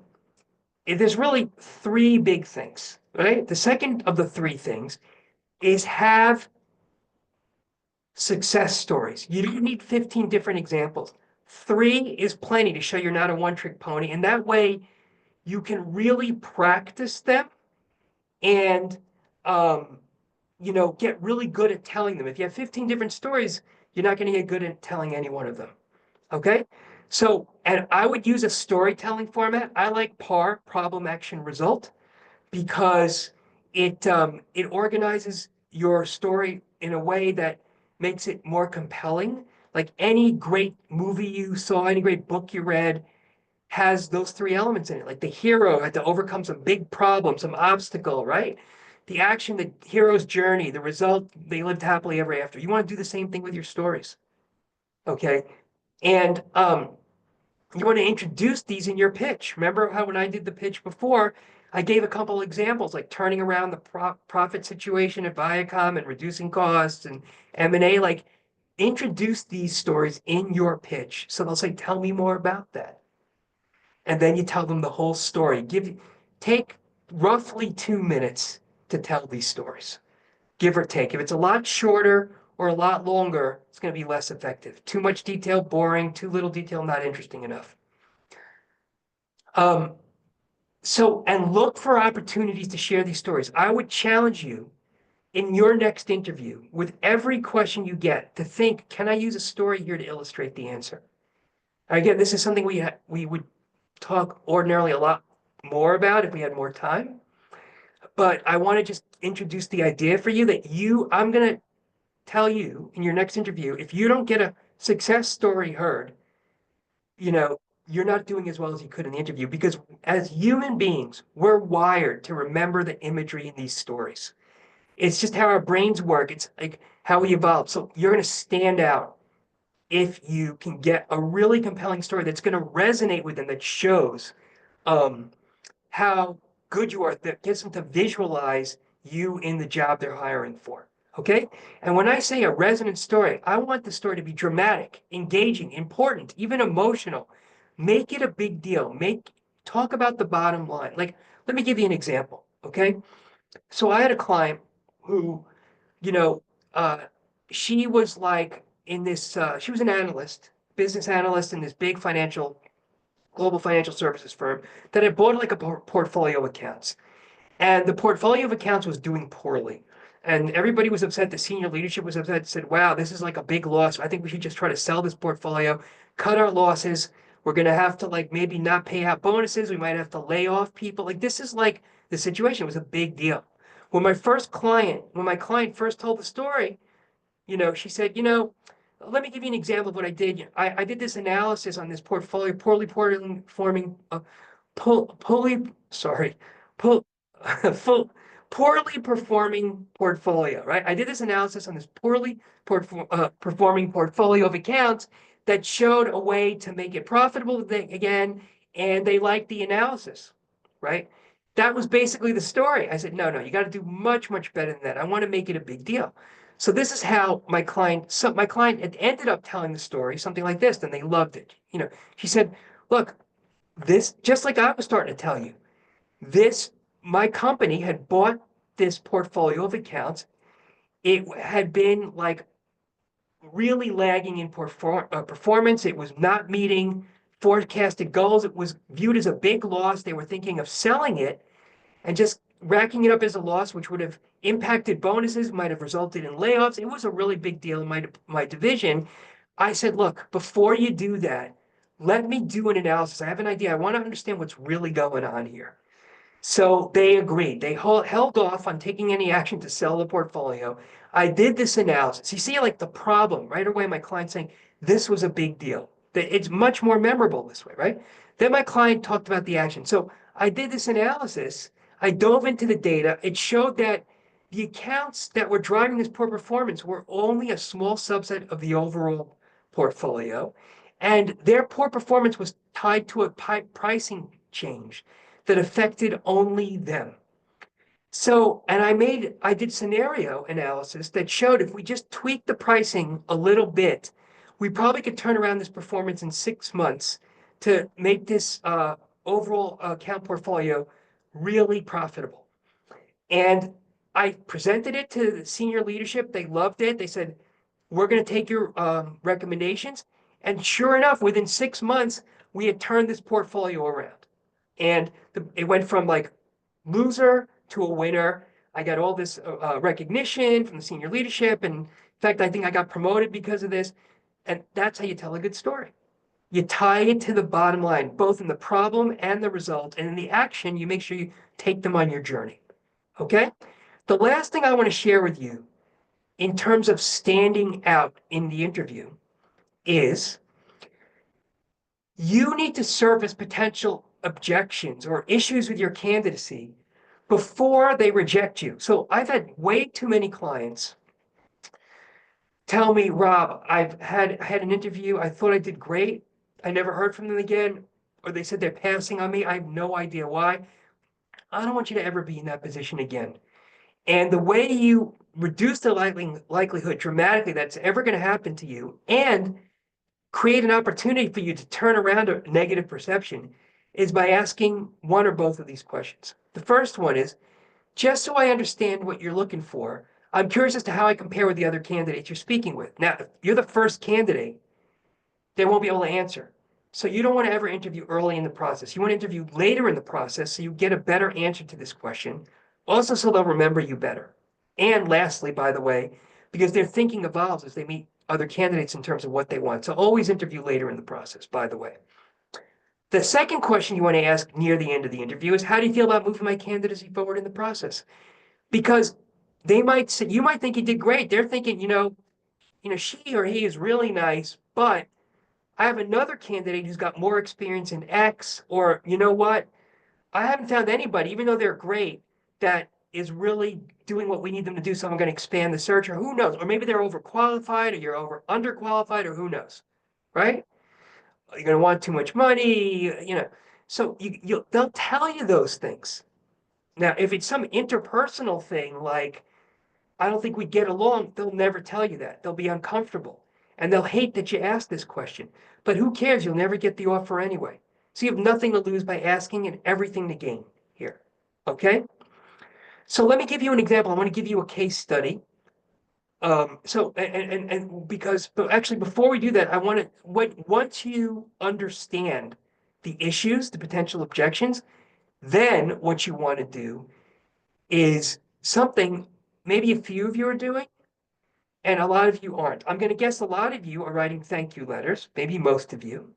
is there's really three big things, right? The second of the three things is have success stories. You don't need 15 different examples. Three is plenty to show you're not a one-trick pony. And that way you can really practice them and get really good at telling them. If you have 15 different stories, you're not going to get good at telling any one of them. Okay? So, and I would use a storytelling format. I like PAR, problem, action, result, because it organizes your story in a way that makes it more compelling. Like any great movie you saw, any great book you read has those three elements in it. Like the hero had to overcome some big problem, some obstacle, right? The action, the hero's journey, the result, they lived happily ever after. You want to do the same thing with your stories. Okay. And you want to introduce these in your pitch. Remember how when I did the pitch before, I gave a couple examples like turning around the profit situation at Viacom and reducing costs and M&A. Like introduce these stories in your pitch. So they'll say, tell me more about that. And then you tell them the whole story. Take roughly 2 minutes to tell these stories, give or take. If it's a lot shorter or a lot longer, it's going to be less effective. Too much detail, boring. Too little detail, not interesting enough. And look for opportunities to share these stories. I would challenge you in your next interview with every question you get to think, can I use a story here to illustrate the answer? Again, this is something we would talk ordinarily a lot more about if we had more time. But I want to just introduce the idea for you that I'm going to tell you in your next interview, if you don't get a success story heard, you're not doing as well as you could in the interview, because as human beings, we're wired to remember the imagery in these stories. It's just how our brains work. It's like how we evolved. So you're going to stand out if you can get a really compelling story that's going to resonate with them, that shows how good you are, that gets them to visualize you in the job they're hiring for. Okay? And when I say a resonant story, I want the story to be dramatic, engaging, important, even emotional. Make it a big deal. Talk about the bottom line. Like, let me give you an example. Okay? So I had a client who, she was like in this, she was an analyst, business analyst in this big global financial services firm that had bought like a portfolio of accounts. And the portfolio of accounts was doing poorly. And everybody was upset. The senior leadership was upset, said, wow, this is like a big loss. I think we should just try to sell this portfolio, cut our losses. We're going to have to like maybe not pay out bonuses. We might have to lay off people. Like this is like the situation. It was a big deal. When my client first told the story, she said, let me give you an example of what I did. I did this analysis on this portfolio, poorly performing, poorly performing portfolio, right? I did this analysis on this poorly performing portfolio of accounts that showed a way to make it profitable again, and they liked the analysis, right? That was basically the story. I said, no, you got to do much, much better than that. I want to make it a big deal. So this is how my client had ended up telling the story, something like this, and they loved it. She said, look, this, just like I was starting to tell you, my company had bought this portfolio of accounts. It had been like really lagging in performance. It was not meeting forecasted goals. It was viewed as a big loss. They were thinking of selling it and just racking it up as a loss, which would have impacted bonuses, might have resulted in layoffs. It was a really big deal in my division. I said, look, before you do that, let me do an analysis. I have an idea. I want to understand what's really going on here. So they agreed. They held off on taking any action to sell the portfolio. I did this analysis. You see, like the problem right away, my client saying this was a big deal. That it's much more memorable this way, right? Then my client talked about the action. So I did this analysis. I dove into the data. It showed that the accounts that were driving this poor performance were only a small subset of the overall portfolio. And their poor performance was tied to a pricing change that affected only them. So, and I did scenario analysis that showed if we just tweak the pricing a little bit, we probably could turn around this performance in 6 months to make this overall account portfolio really profitable. And I presented it to the senior leadership. They loved it. They said, we're going to take your recommendations. And sure enough, within 6 months, we had turned this portfolio around. And it went from like loser to a winner. I got all this recognition from the senior leadership. And in fact, I think I got promoted because of this. And that's how you tell a good story. You tie it to the bottom line, both in the problem and the result. And in the action, you make sure you take them on your journey. Okay? The last thing I want to share with you in terms of standing out in the interview is you need to surface potential objections or issues with your candidacy before they reject you. So I've had way too many clients tell me, Rob, I had an interview. I thought I did great. I never heard from them again. Or they said they're passing on me. I have no idea why. I don't want you to ever be in that position again. And the way you reduce the likelihood dramatically that's ever going to happen to you and create an opportunity for you to turn around a negative perception is by asking one or both of these questions. The first one is, just so I understand what you're looking for, I'm curious as to how I compare with the other candidates you're speaking with. Now, if you're the first candidate, they won't be able to answer. So you don't want to ever interview early in the process. You want to interview later in the process so you get a better answer to this question. Also, so they'll remember you better. And lastly, by the way, because their thinking evolves as they meet other candidates in terms of what they want. So always interview later in the process, by the way. The second question you want to ask near the end of the interview is, how do you feel about moving my candidacy forward in the process? Because they might say, you might think you did great. They're thinking, she or he is really nice, but I have another candidate who's got more experience in X, or you know what? I haven't found anybody, even though they're great, that is really doing what we need them to do. So I'm going to expand the search, or who knows? Or maybe they're overqualified, or you're underqualified, or who knows, right? You're going to want too much money, So they'll tell you those things. Now, if it's some interpersonal thing like, I don't think we get along, they'll never tell you that. They'll be uncomfortable. And they'll hate that you asked this question. But who cares? You'll never get the offer anyway. So you have nothing to lose by asking and everything to gain here. Okay? So let me give you an example. I want to give you a case study. But actually, before we do that, once you understand the issues, the potential objections, then what you want to do is something maybe a few of you are doing, and a lot of you aren't. I'm going to guess a lot of you are writing thank you letters, maybe most of you.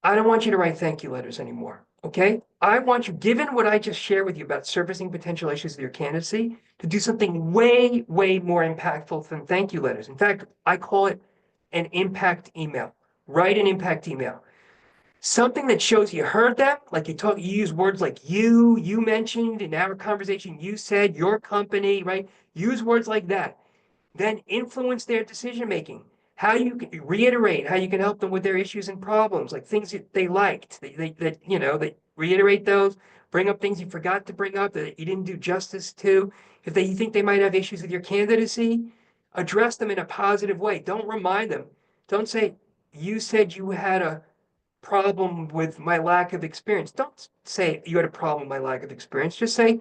I don't want you to write thank you letters anymore, okay? I want you, given what I just shared with you about surfacing potential issues with your candidacy, to do something way, way more impactful than thank you letters. In fact, I call it an impact email. Write an impact email. Something that shows you heard them, like you use words like you mentioned in our conversation, you said, your company, right? Use words like that. Then influence their decision-making. How you can reiterate how you can help them with their issues and problems, like things that they liked, that reiterate those, bring up things you forgot to bring up that you didn't do justice to. If you think they might have issues with your candidacy, address them in a positive way. Don't remind them. Don't say, you said you had a problem with my lack of experience. Don't say you had a problem with my lack of experience. Just say,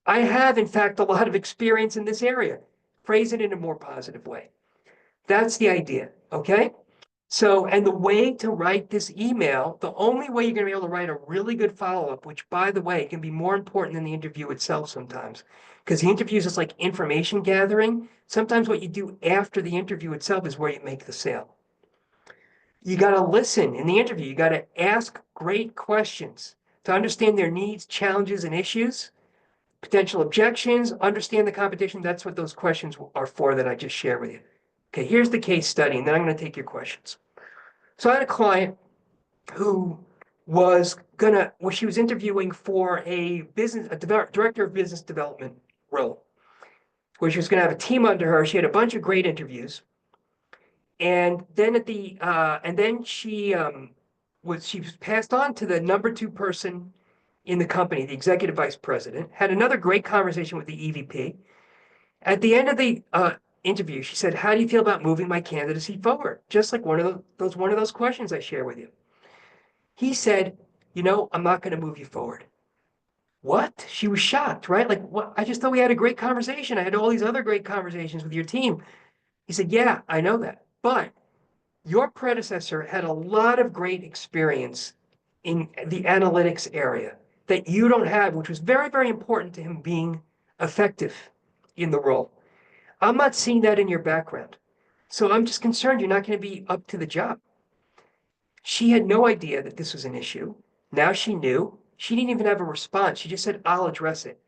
I have, in fact, a lot of experience in this area. Phrase it in a more positive way. That's the idea, okay? So, and the way to write this email, the only way you're going to be able to write a really good follow-up, which, by the way, can be more important than the interview itself sometimes, because the interview is just like information gathering. Sometimes what you do after the interview itself is where you make the sale. You got to listen in the interview. You got to ask great questions to understand their needs, challenges, and issues, potential objections, understand the competition. That's what those questions are for that I just shared with you. Okay, here's the case study, and then I'm going to take your questions. So I had a client who she was interviewing for a director of business development role, where she was going to have a team under her. She had a bunch of great interviews. And then she was passed on to the number 2 person in the company, the executive vice president, had another great conversation with the EVP. At the end of the interview, she said, "How do you feel about moving my candidacy forward?" Just like one of those questions I share with you. He said, "I'm not going to move you forward." What? She was shocked, right? Like, what? I just thought we had a great conversation. I had all these other great conversations with your team. He said, "Yeah, I know that. But your predecessor had a lot of great experience in the analytics area that you don't have, which was very, very important to him being effective in the role. I'm not seeing that in your background. So I'm just concerned you're not going to be up to the job." She had no idea that this was an issue. Now she knew. She didn't even have a response. She just said, "I'll address it."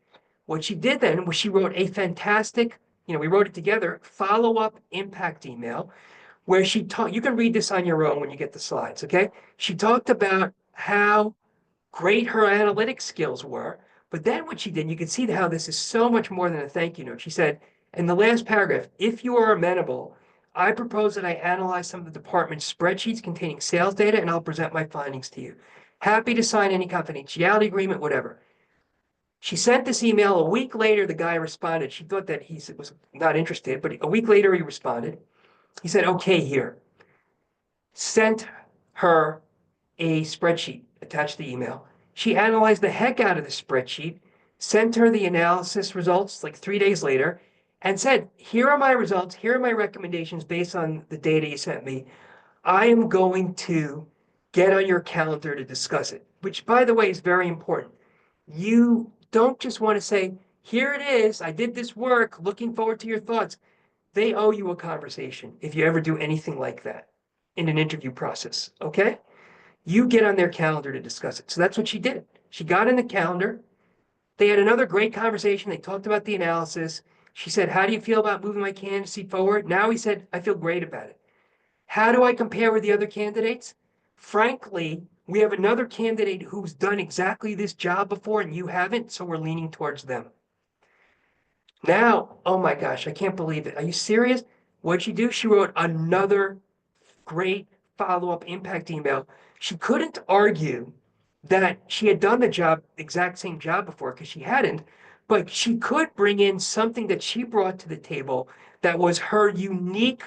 What she did then was she wrote a fantastic, we wrote it together, follow-up impact email where she talked, you can read this on your own when you get the slides, okay? She talked about how great her analytics skills were, but then what she did, you can see how this is so much more than a thank you note. She said, in the last paragraph, "If you are amenable, I propose that I analyze some of the department's spreadsheets containing sales data, and I'll present my findings to you. Happy to sign any confidentiality agreement, whatever." She sent this email. A week later, the guy responded. She thought that he was not interested, but a week later he responded. He said, "Okay, here." Sent her a spreadsheet attached to the email. She analyzed the heck out of the spreadsheet, sent her the analysis results like 3 days later, and said, "Here are my results. Here are my recommendations based on the data you sent me. I am going to get on your calendar to discuss it," which, by the way, is very important. You don't just want to say, "Here it is. I did this work. Looking forward to your thoughts." They owe you a conversation if you ever do anything like that in an interview process, okay? You get on their calendar to discuss it. So that's what she did. She got in the calendar. They had another great conversation. They talked about the analysis. She said, "How do you feel about moving my candidacy forward?" Now he said, "I feel great about it." How do I compare with the other candidates? Frankly, we have another candidate who's done exactly this job before and you haven't, so we're leaning towards them. Now, oh my gosh, I can't believe it. Are you serious? What'd she do? She wrote another great follow-up impact email. She couldn't argue that she had done the exact same job before, because she hadn't, but she could bring in something that she brought to the table that was her unique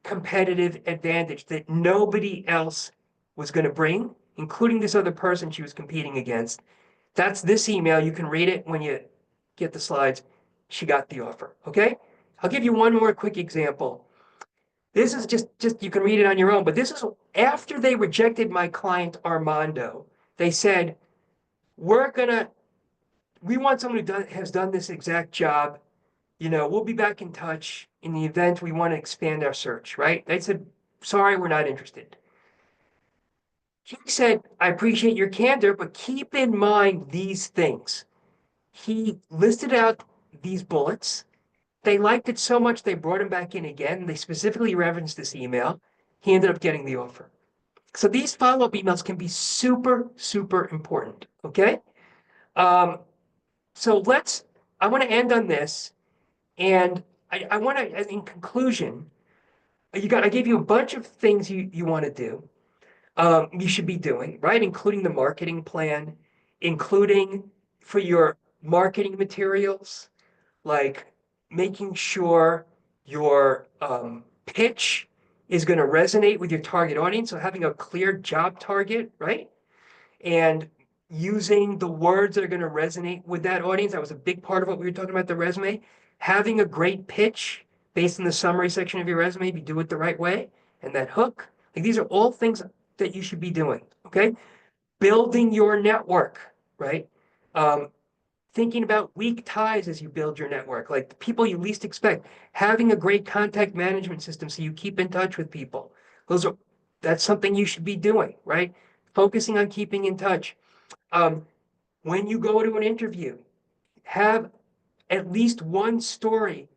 competitive advantage that nobody else was going to bring, including this other person she was competing against. That's this email. You can read it when you get the slides. She got the offer, okay? I'll give you one more quick example. This is just you can read it on your own, but this is after they rejected my client Armando. They said, we want someone who has done this exact job. We'll be back in touch in the event we want to expand our search, right? They said, "Sorry, we're not interested." He said, "I appreciate your candor, but keep in mind these things." He listed out these bullets. They liked it so much they brought him back in again. They specifically referenced this email. He ended up getting the offer. So these follow-up emails can be super, super important, okay? So I want to end on this. And I want to, in conclusion, I gave you a bunch of things you want to do, you should be doing, right? Including the marketing plan, including for your marketing materials, like making sure your pitch is going to resonate with your target audience. So having a clear job target, right? And using the words that are going to resonate with that audience. That was a big part of what we were talking about, the resume. Having a great pitch based on the summary section of your resume, if you do it the right way, and that hook. Like, these are all things that you should be doing, okay? Building your network, right? Thinking about weak ties as you build your network, like the people you least expect. Having a great contact management system so you keep in touch with people. That's something you should be doing, right? Focusing on keeping in touch. When you go to an interview, have at least one story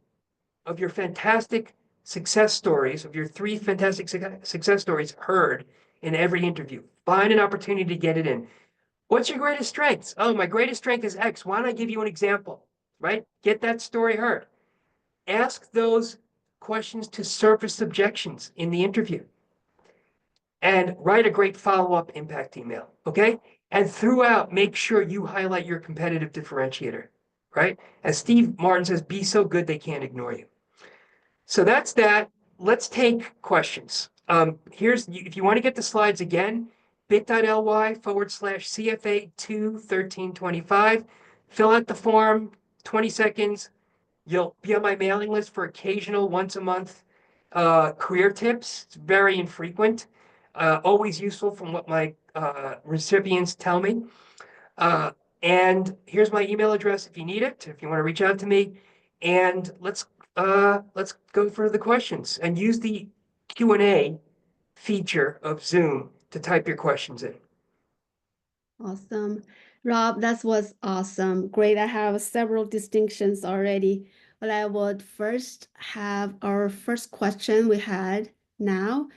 of your fantastic success stories, of your 3 fantastic success stories heard in every interview. Find an opportunity to get it in. What's your greatest strengths? Oh, my greatest strength is X. Why don't I give you an example? right? Get that story heard. Ask those questions to surface objections in the interview and write a great follow-up impact email, okay? And throughout, make sure you highlight your competitive differentiator, right? As Steve Martin says, be so good they can't ignore you. So that's that. Let's take questions. If you want to get the slides again, bit.ly/CFA21325. Fill out the form, 20 seconds. You'll be on my mailing list for occasional once a month career tips. It's very infrequent, always useful from what my recipients tell me. Uh, and here's my email address if you need it, if you want to reach out to me. And let's go through the questions and use the Q&A feature of Zoom to type your questions in. Awesome. Rob, that was awesome. Great. I have several distinctions already, but I would first have our first question we had now.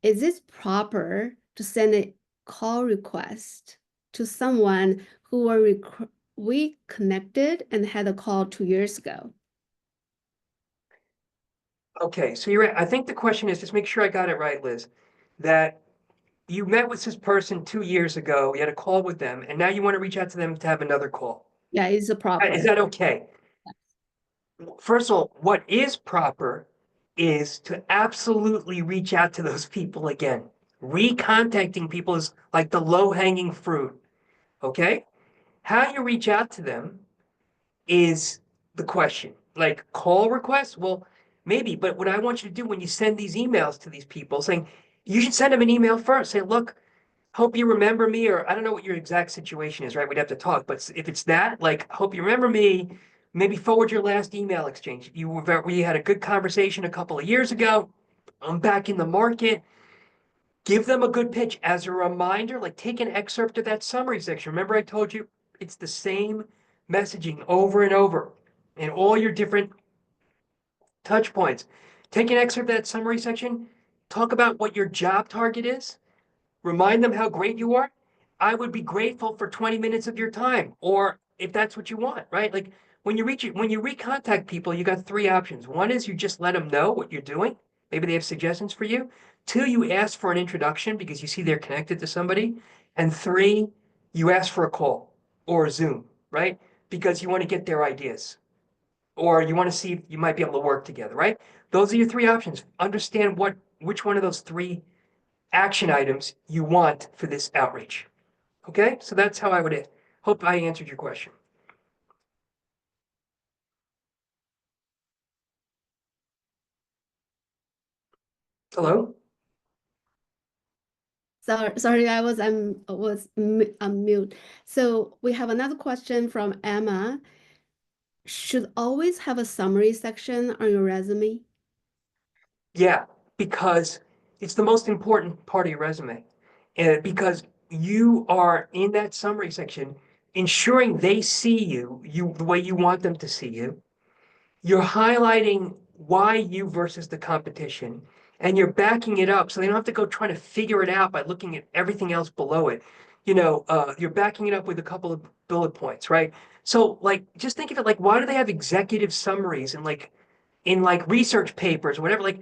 Is it proper to send a call request to someone who we connected and had a call 2 years ago? Okay, so you're right. I think the question is, just make sure I got it right, Liz, that you met with this person 2 years ago, you had a call with them, and now you want to reach out to them to have another call. Yeah, it's a Is proper. that okay? First of all, what is proper is to absolutely reach out to those people again. Recontacting people is like the low-hanging fruit, okay? How you reach out to them is the question. Like call requests? Well, maybe, but what I want you to do when you send these emails to these people saying, you should send them an email first. Say, look, hope you remember me, or I don't know what your exact situation is, right? We'd have to talk, but if it's that, like, hope you remember me, maybe forward your last email exchange. We had a good conversation a couple of years ago. I'm back in the market. Give them a good pitch as a reminder, like take an excerpt of that summary section. Remember, I told you it's the same messaging over and over in all your different touch points. Take an excerpt of that summary section, talk about what your job target is, remind them how great you are. I would be grateful for 20 minutes of your time, or if that's what you want, right? Like when you recontact people, you got three options. One is you just let them know what you're doing. Maybe they have suggestions for you. Two, you ask for an introduction because you see they're connected to somebody. And three, you ask for a call or a Zoom, right? Because you want to get their ideas or you want to see if you might be able to work together, right? Those are your three options. Understand which one of those three action items you want for this outreach. Okay, so that's how I would hope I answered your question. Hello? Sorry, I was on mute. So we have another question from Emma. Should always have a summary section on your resume? Yeah, because it's the most important part of your resume. And because you are in that summary section, ensuring they see you the way you want them to see you. You're highlighting why you versus the competition, and you're backing it up so they don't have to go trying to figure it out by looking at everything else below it. You're backing it up with a couple of bullet points, right? So, like, just think of it like, why do they have executive summaries and like in like research papers or whatever? Like,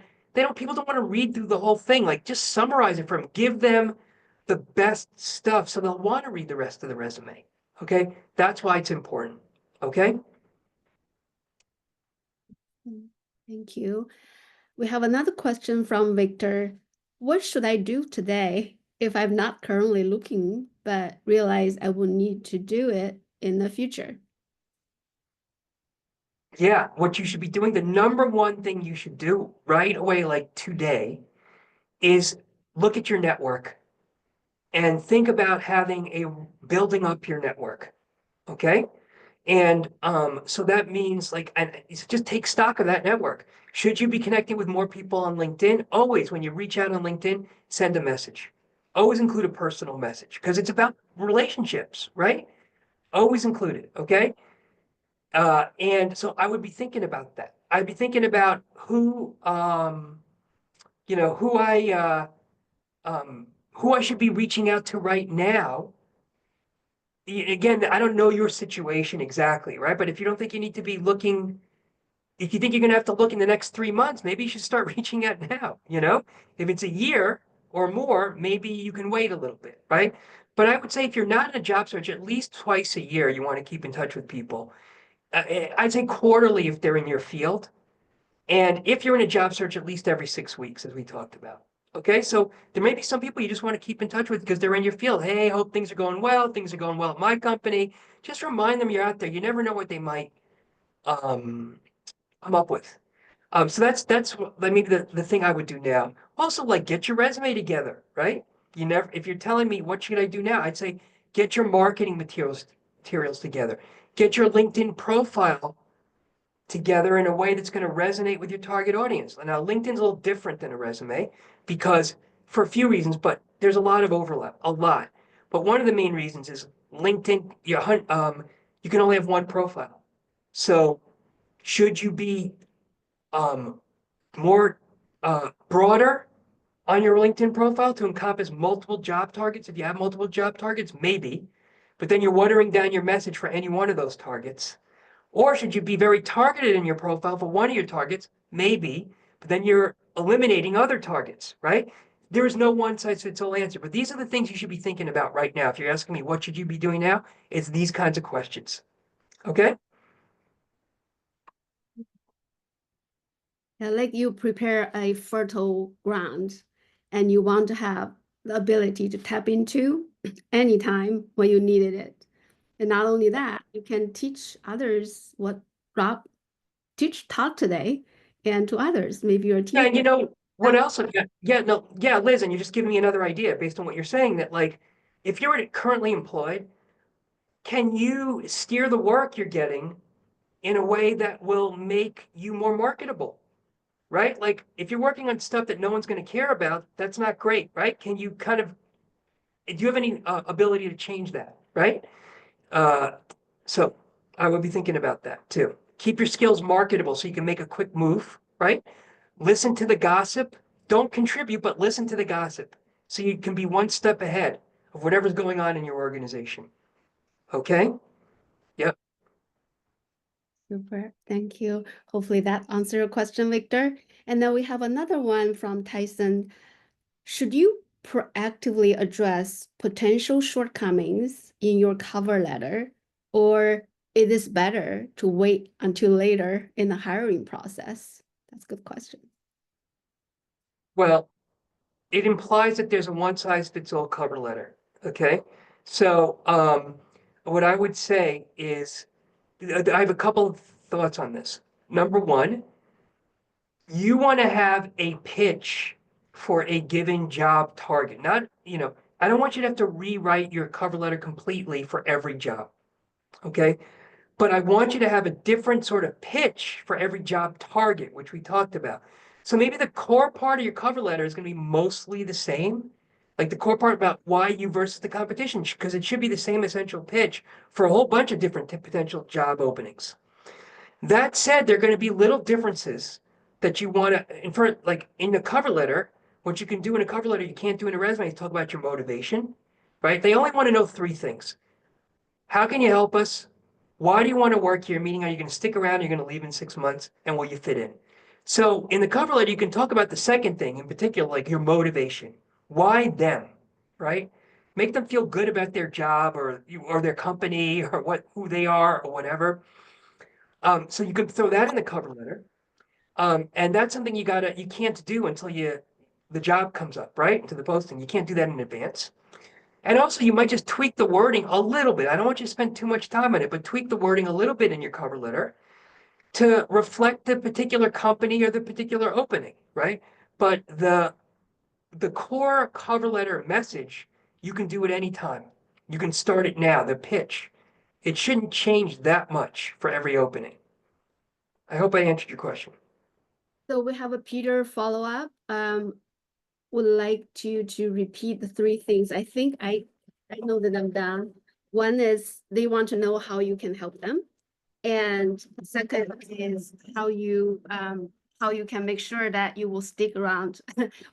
people don't want to read through the whole thing. Like, just summarize it for them. Give them the best stuff so they'll want to read the rest of the resume. Okay, that's why it's important. Okay. Thank you. We have another question from Victor. What should I do today if I'm not currently looking, but realize I will need to do it in the future? Yeah, what you should be doing, the number one thing you should do right away, like today, is look at your network and think about building up your network. Okay. And so that means like, and it's just take stock of that network. Should you be connecting with more people on LinkedIn? Always, when you reach out on LinkedIn, send a message. Always include a personal message because it's about relationships, right? Always include it. Okay. And so I would be thinking about that. I'd be thinking about who who I should be reaching out to right now again, I don't know your situation exactly, right? But if you don't think you need to be looking, if you think you're going to have to look in the next 3 months, maybe you should start reaching out now, you know? If it's a year or more, maybe you can wait a little bit, right? But I would say if you're not in a job search, at least twice a year, you want to keep in touch with people. I'd say quarterly if they're in your field. And if you're in a job search, at least every 6 weeks, as we talked about. Okay, so there may be some people you just want to keep in touch with because they're in your field. Hey, hope things are going well. Things are going well at my company. Just remind them you're out there. You never know what they might um, come up with. So that's maybe the thing I would do now. Also, like get your resume together, right? You never, if you're telling me what should I do now, I'd say get your marketing materials together. Get your LinkedIn profile together in a way that's going to resonate with your target audience. Now, LinkedIn's a little different than a resume because for a few reasons, but there's a lot of overlap, a lot. But one of the main reasons is LinkedIn, you can only have one profile. So should you be um, more broader on your LinkedIn profile to encompass multiple job targets? If you have multiple job targets, maybe, but then you're watering down your message for any one of those targets. Or should you be very targeted in your profile for one of your targets? Maybe, but then you're eliminating other targets, right? There is no one size fits all answer, but these are the things you should be thinking about right now. If you're asking me what should you be doing now, it's these kinds of questions. Okay? Yeah, like you prepare a fertile ground and you want to have the ability to tap into anytime when you needed it. And not only that, you can teach others what Rob taught today and to others, maybe your Yeah, team. and you know what else? Yeah, Liz, and you're just giving me another idea based on what you're saying that like if you're currently employed, can you steer the work you're getting in a way that will make you more marketable? Right? Like if you're working on stuff that no one's going to care about, that's not great, right? Can you kind of, do you have any ability to change that, right? Uh, so I would be thinking about that too. Keep your skills marketable so you can make a quick move, right? Listen to the gossip. Don't contribute, but listen to the gossip so you can be one step ahead of whatever's going on in your organization. Okay? Yep. Super, thank you. Hopefully that answered your question, Victor. And then we have another one from Tyson. Should you proactively address potential shortcomings in your cover letter, or it is better to wait until later in the hiring process? That's a good question. Well, it implies that there's a one size fits all cover letter. Okay. So, what I would say is I have a couple of thoughts on this. Number one, you want to have a pitch for a given job target. Not, I don't want you to have to rewrite your cover letter completely for every job. Okay. But I want you to have a different sort of pitch for every job target, which we talked about. So maybe the core part of your cover letter is going to be mostly the same, like the core part about why you versus the competition, because it should be the same essential pitch for a whole bunch of different potential job openings. That said, there are going to be little differences that you want to infer, like in the cover letter. What you can do in a cover letter, you can't do in a resume. You talk about your motivation, right? They only want to know three things. How can you help us? Why do you want to work here? Meaning, are you going to stick around? Are you going to leave in 6 months? And will you fit in? So in the cover letter, you can talk about the second thing in particular, like your motivation. Why them, right? Make them feel good about their job or their company or who they are or whatever. So you can throw that in the cover letter. And that's something you can't do until the job comes up, right? To the posting. You can't do that in advance. And also, you might just tweak the wording a little bit. I don't want you to spend too much time on it, but tweak the wording a little bit in your cover letter to reflect the particular company or the particular opening, right? But the core cover letter message, you can do it anytime. You can start it now, the pitch. It shouldn't change that much for every opening. I hope I answered your question. So we have a Peter follow-up. Would like to repeat the three things. I think I noted them down. One is they want to know how you can help them. And the second is how you can make sure that you will stick around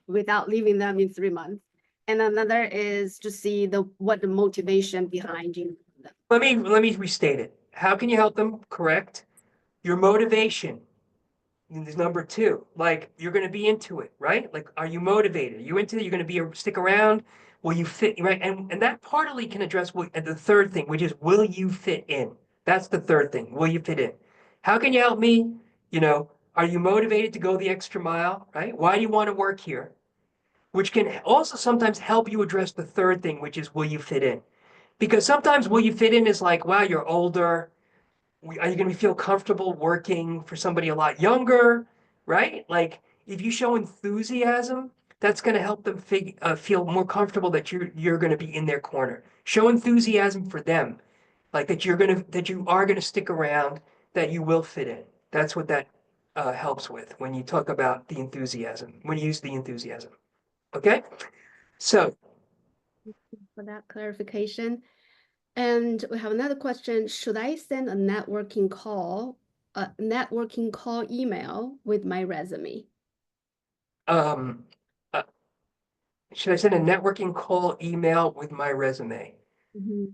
without leaving them in 3 months. And another is to see what the motivation behind you. Let me restate it. How can you help them? Correct. Your motivation is number two. Like you're going to be into it, right? Like, are you motivated? Are you into it? You're going to stick around? Will you fit, right? And that partly can address the third thing, which is will you fit in? That's the third thing. Will you fit in? How can you help me? You know, are you motivated to go the extra mile, right? Why do you want to work here? Which can also sometimes help you address the third thing, which is will you fit in? Because sometimes will you fit in is like, wow, you're older. Are you going to feel comfortable working for somebody a lot younger, right? Like if you show enthusiasm, that's going to help them feel more comfortable that you're going to be in their corner. Show enthusiasm for them, like that you are going to stick around, that you will fit in. That's what that helps with when you talk about the enthusiasm, when you use the enthusiasm. Okay, so For that clarification. And we have another question. Should I send a networking call email with my resume? um, uh, should I send a networking call email with my resume? Mhm.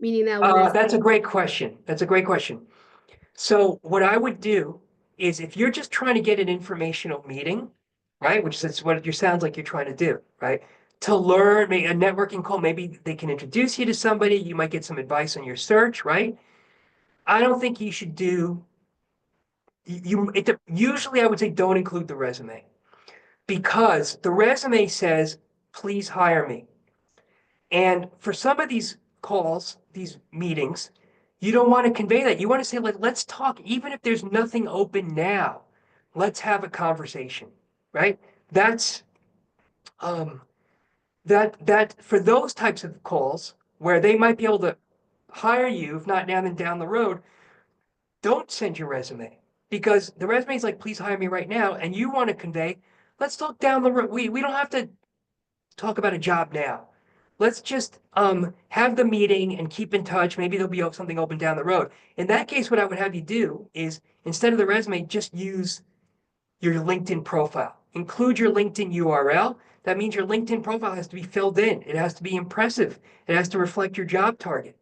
Meaning that when I That's a say, great question. That's a great question. So what I would do is if you're just trying to get an informational meeting, right, which is what it sounds like you're trying to do, right? To learn, maybe a networking call, maybe they can introduce you to somebody, you might get some advice on your search, right? I don't think you should do usually I would say don't include the resume because the resume says, please hire me. And for some of these calls, these meetings, you don't want to convey that. You want to say, like, let's talk, even if there's nothing open now, let's have a conversation, right? That's um that for those types of calls where they might be able to hire you, if not now, then down the road, don't send your resume because the resume is like, please hire me right now, and you want to convey, let's talk down the road. We don't have to talk about a job now. Let's just have the meeting and keep in touch. Maybe there'll be something open down the road. In that case, what I would have you do is instead of the resume, just use your LinkedIn profile. Include your LinkedIn URL. That means your LinkedIn profile has to be filled in. It has to be impressive. It has to reflect your job target.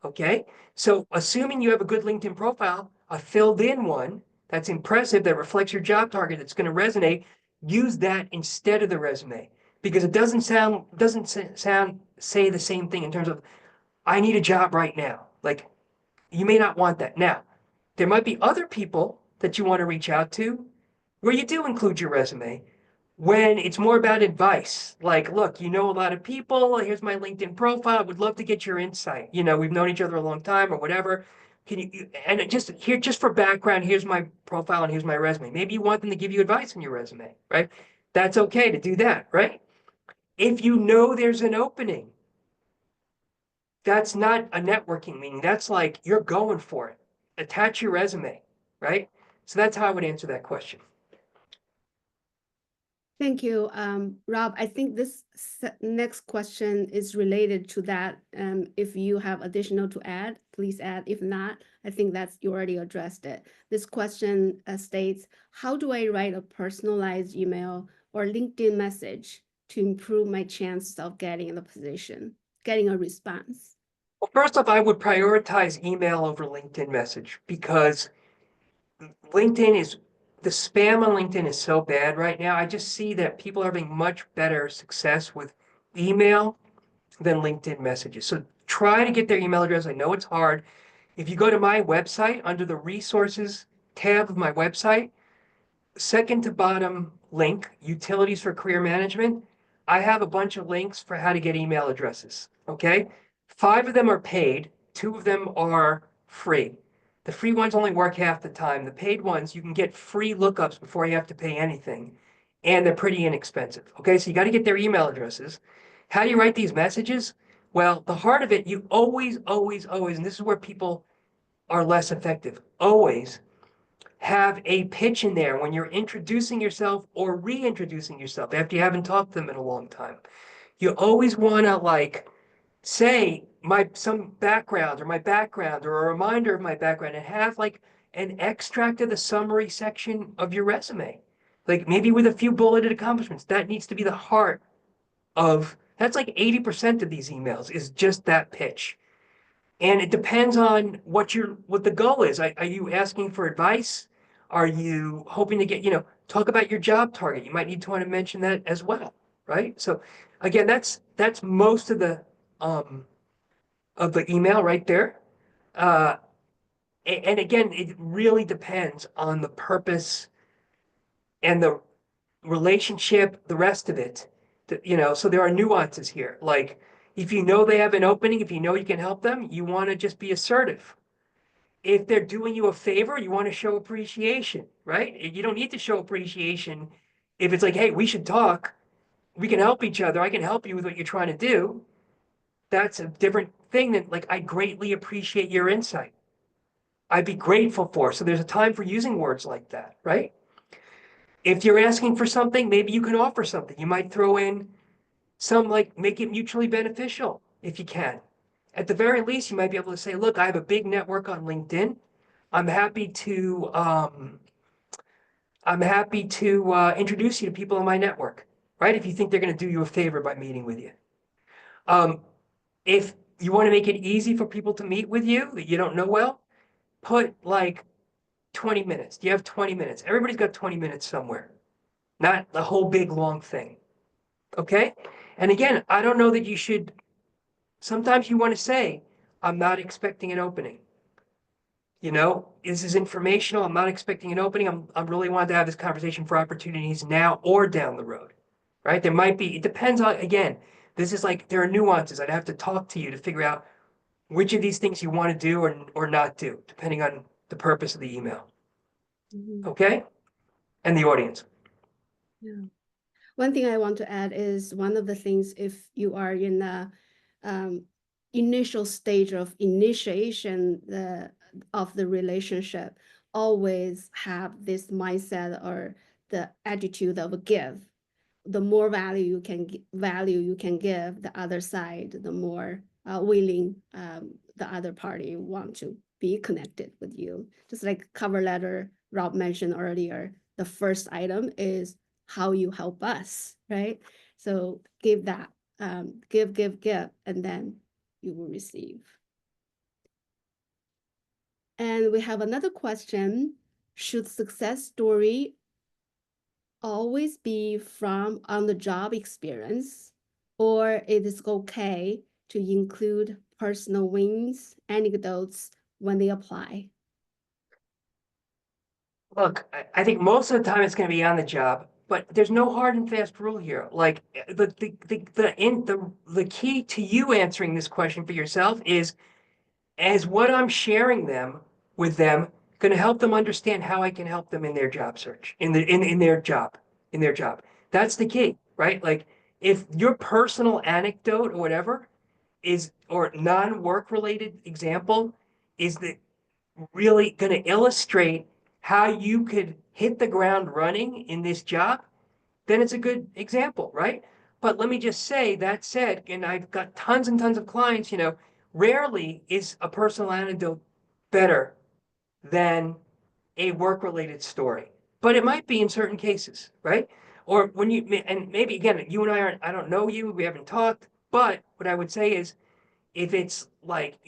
Okay. So assuming you have a good LinkedIn profile, a filled in one that's impressive, that reflects your job target, that's going to resonate, use that instead of the resume because it doesn't say the same thing in terms of I need a job right now. Like you may not want that. Now, there might be other people that you want to reach out to where you do include your resume when it's more about advice. Like, look, you know a lot of people. Here's my LinkedIn profile. Would love to get your insight. You know, we've known each other a long time or whatever. Can you, and just here, just for background, here's my profile and here's my resume. Maybe you want them to give you advice on your resume, right? That's okay to do that, right? If you know there's an opening, that's not a networking meeting. That's like you're going for it. Attach your resume, right? So that's how I would answer that question. thank you, Rob. I think this next question is related to that. If you have additional to add, please add. If not, I think that's you already addressed it. This question states, how do I write a personalized email or LinkedIn message to improve my chances of getting the position, getting a response? Well, first off, I would prioritize email over LinkedIn message because LinkedIn is the spam on LinkedIn is so bad right now. I just see that people are having much better success with email than LinkedIn messages. So try to get their email address. I know it's hard. If you go to my website under the resources tab of my website, second to bottom link, utilities for career management, I have a bunch of links for how to get email addresses. Okay. 5 of them are paid, 2 of them are free. The free ones only work half the time. The paid ones, you can get free lookups before you have to pay anything. And they're pretty inexpensive. Okay. So you got to get their email addresses. How do you write these messages? Well, the heart of it, you always, and this is where people are less effective, always have a pitch in there when you're introducing yourself or reintroducing yourself after you haven't talked to them in a long time. You always want to like say my some background or my background or a reminder of my background and have like an extract of the summary section of your resume. Like maybe with a few bulleted accomplishments. That needs to be the heart of that's like 80% of these emails is just that pitch. And it depends on what the goal is. Are you asking for advice? Are you hoping to get, talk about your job target? You might need to want to mention that as well, right? So again, that's most of the email right there. Uh, and again, it really depends on the purpose and the relationship, the rest of it. So there are nuances here. Like if you know they have an opening, if you know you can help them, you want to just be assertive. If they're doing you a favor, you want to show appreciation, right? You don't need to show appreciation if it's like, hey, we should talk. We can help each other. I can help you with what you're trying to do. That's a different thing than like, I greatly appreciate your insight. I'd be grateful for. So there's a time for using words like that, right? If you're asking for something, maybe you can offer something. You might throw in some like make it mutually beneficial if you can. At the very least, you might be able to say, look, I have a big network on LinkedIn. I'm happy to introduce you to people in my network, right? If you think they're going to do you a favor by meeting with you. Um, if you want to make it easy for people to meet with you that you don't know well, put like 20 minutes. Do you have 20 minutes? Everybody's got 20 minutes somewhere, not the whole big long thing. Okay. And again, I don't know that you should, sometimes you want to say, I'm not expecting an opening. This is informational. I'm not expecting an opening. I'm really wanting to have this conversation for opportunities now or down the road, right? There might be, it depends on, again, this is like, there are nuances. I'd have to talk to you to figure out which of these things you want to do or not do, depending on the purpose of the email. Mhm. Okay? And the audience. Yeah. One thing I want to add is one of the things if you are in the initial stage of initiation of the relationship, always have this mindset or the attitude of a give. The more value you can give the other side, the more willing the other party want to be connected with you. Just like cover letter Rob mentioned earlier, the first item is how you help us, right? So give that, give, and then you will receive. And we have another question. Should success story always be from on-the-job experience, or it is okay to include personal wins, anecdotes when they apply? Look, I think most of the time it's going to be on the job, but there's no hard and fast rule here. Like the key to you answering this question for yourself is as what I'm sharing them with them going to help them understand how I can help them in their job search, in their job. That's the key, right? Like if your personal anecdote or whatever is or non-work related example is the really going to illustrate how you could hit the ground running in this job, then it's a good example, right? But let me just say that said, and I've got tons and tons of clients, rarely is a personal anecdote better than a work-related story. But it might be in certain cases, right? Or when and maybe again, you and I aren't, I don't know you, we haven't talked, but what I would say is if it's like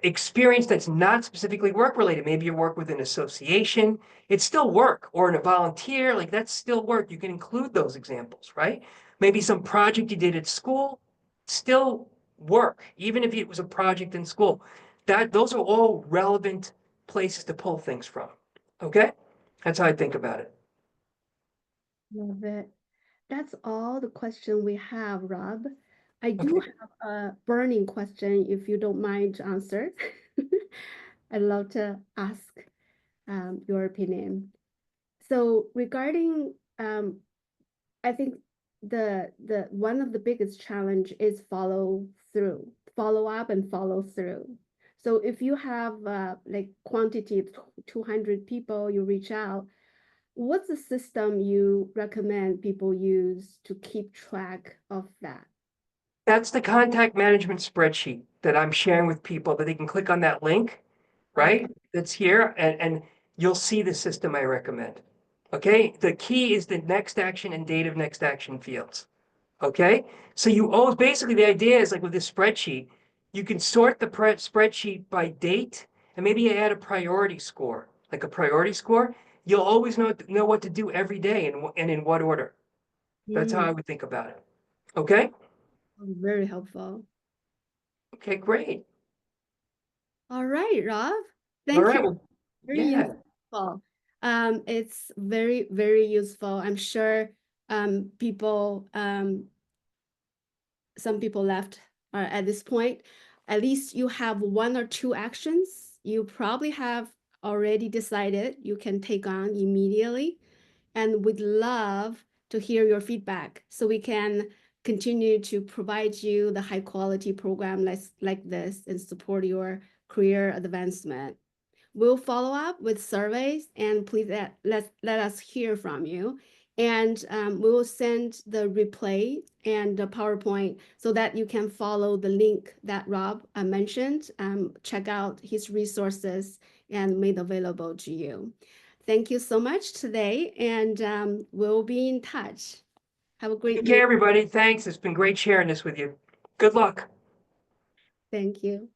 experience that's not specifically work related, maybe you work with an association, it's still work, or in a volunteer, like that's still work. You can include those examples, right? Maybe some project you did at school, still work, even if it was a project in school. Those are all relevant places to pull things from. Okay? That's how I think about it. Love it. That's all the question we have, Rob. I do Okay. have a burning question if you don't mind to answer. I'd love to ask your opinion. So regarding, I think the one of the biggest challenge is follow up and follow through. So if you have like quantity of 200 people you reach out, what's the system you recommend people use to keep track of that? That's the contact management spreadsheet that I'm sharing with people that they can click on that link, right? Okay. That's here and you'll see the system I recommend. Okay. The key is the next action and date of next action fields. Okay. So you always basically the idea is like with this spreadsheet, You can sort the spreadsheet by date and maybe add a priority score, like a priority score. You'll always know what to do every day and in what order. That's how I would think about it. Okay? Very helpful. Okay, great. All right, Rob. All Thank you. right. Well, Very yeah. useful. It's very, very useful. I'm sure people some people left at this point. At least you have one or two actions you probably have already decided you can take on immediately, and would love to hear your feedback so we can continue to provide you the high quality program like this and support your career advancement. We'll follow up with surveys, and please let us hear from you. And we will send the replay and the PowerPoint so that you can follow the link that Rob mentioned. Check out his resources and made available to you. Thank you so much today, and we'll be in touch. Have a great Take week. care, everybody. Thanks. It's been great sharing this with you. Good luck. Thank you.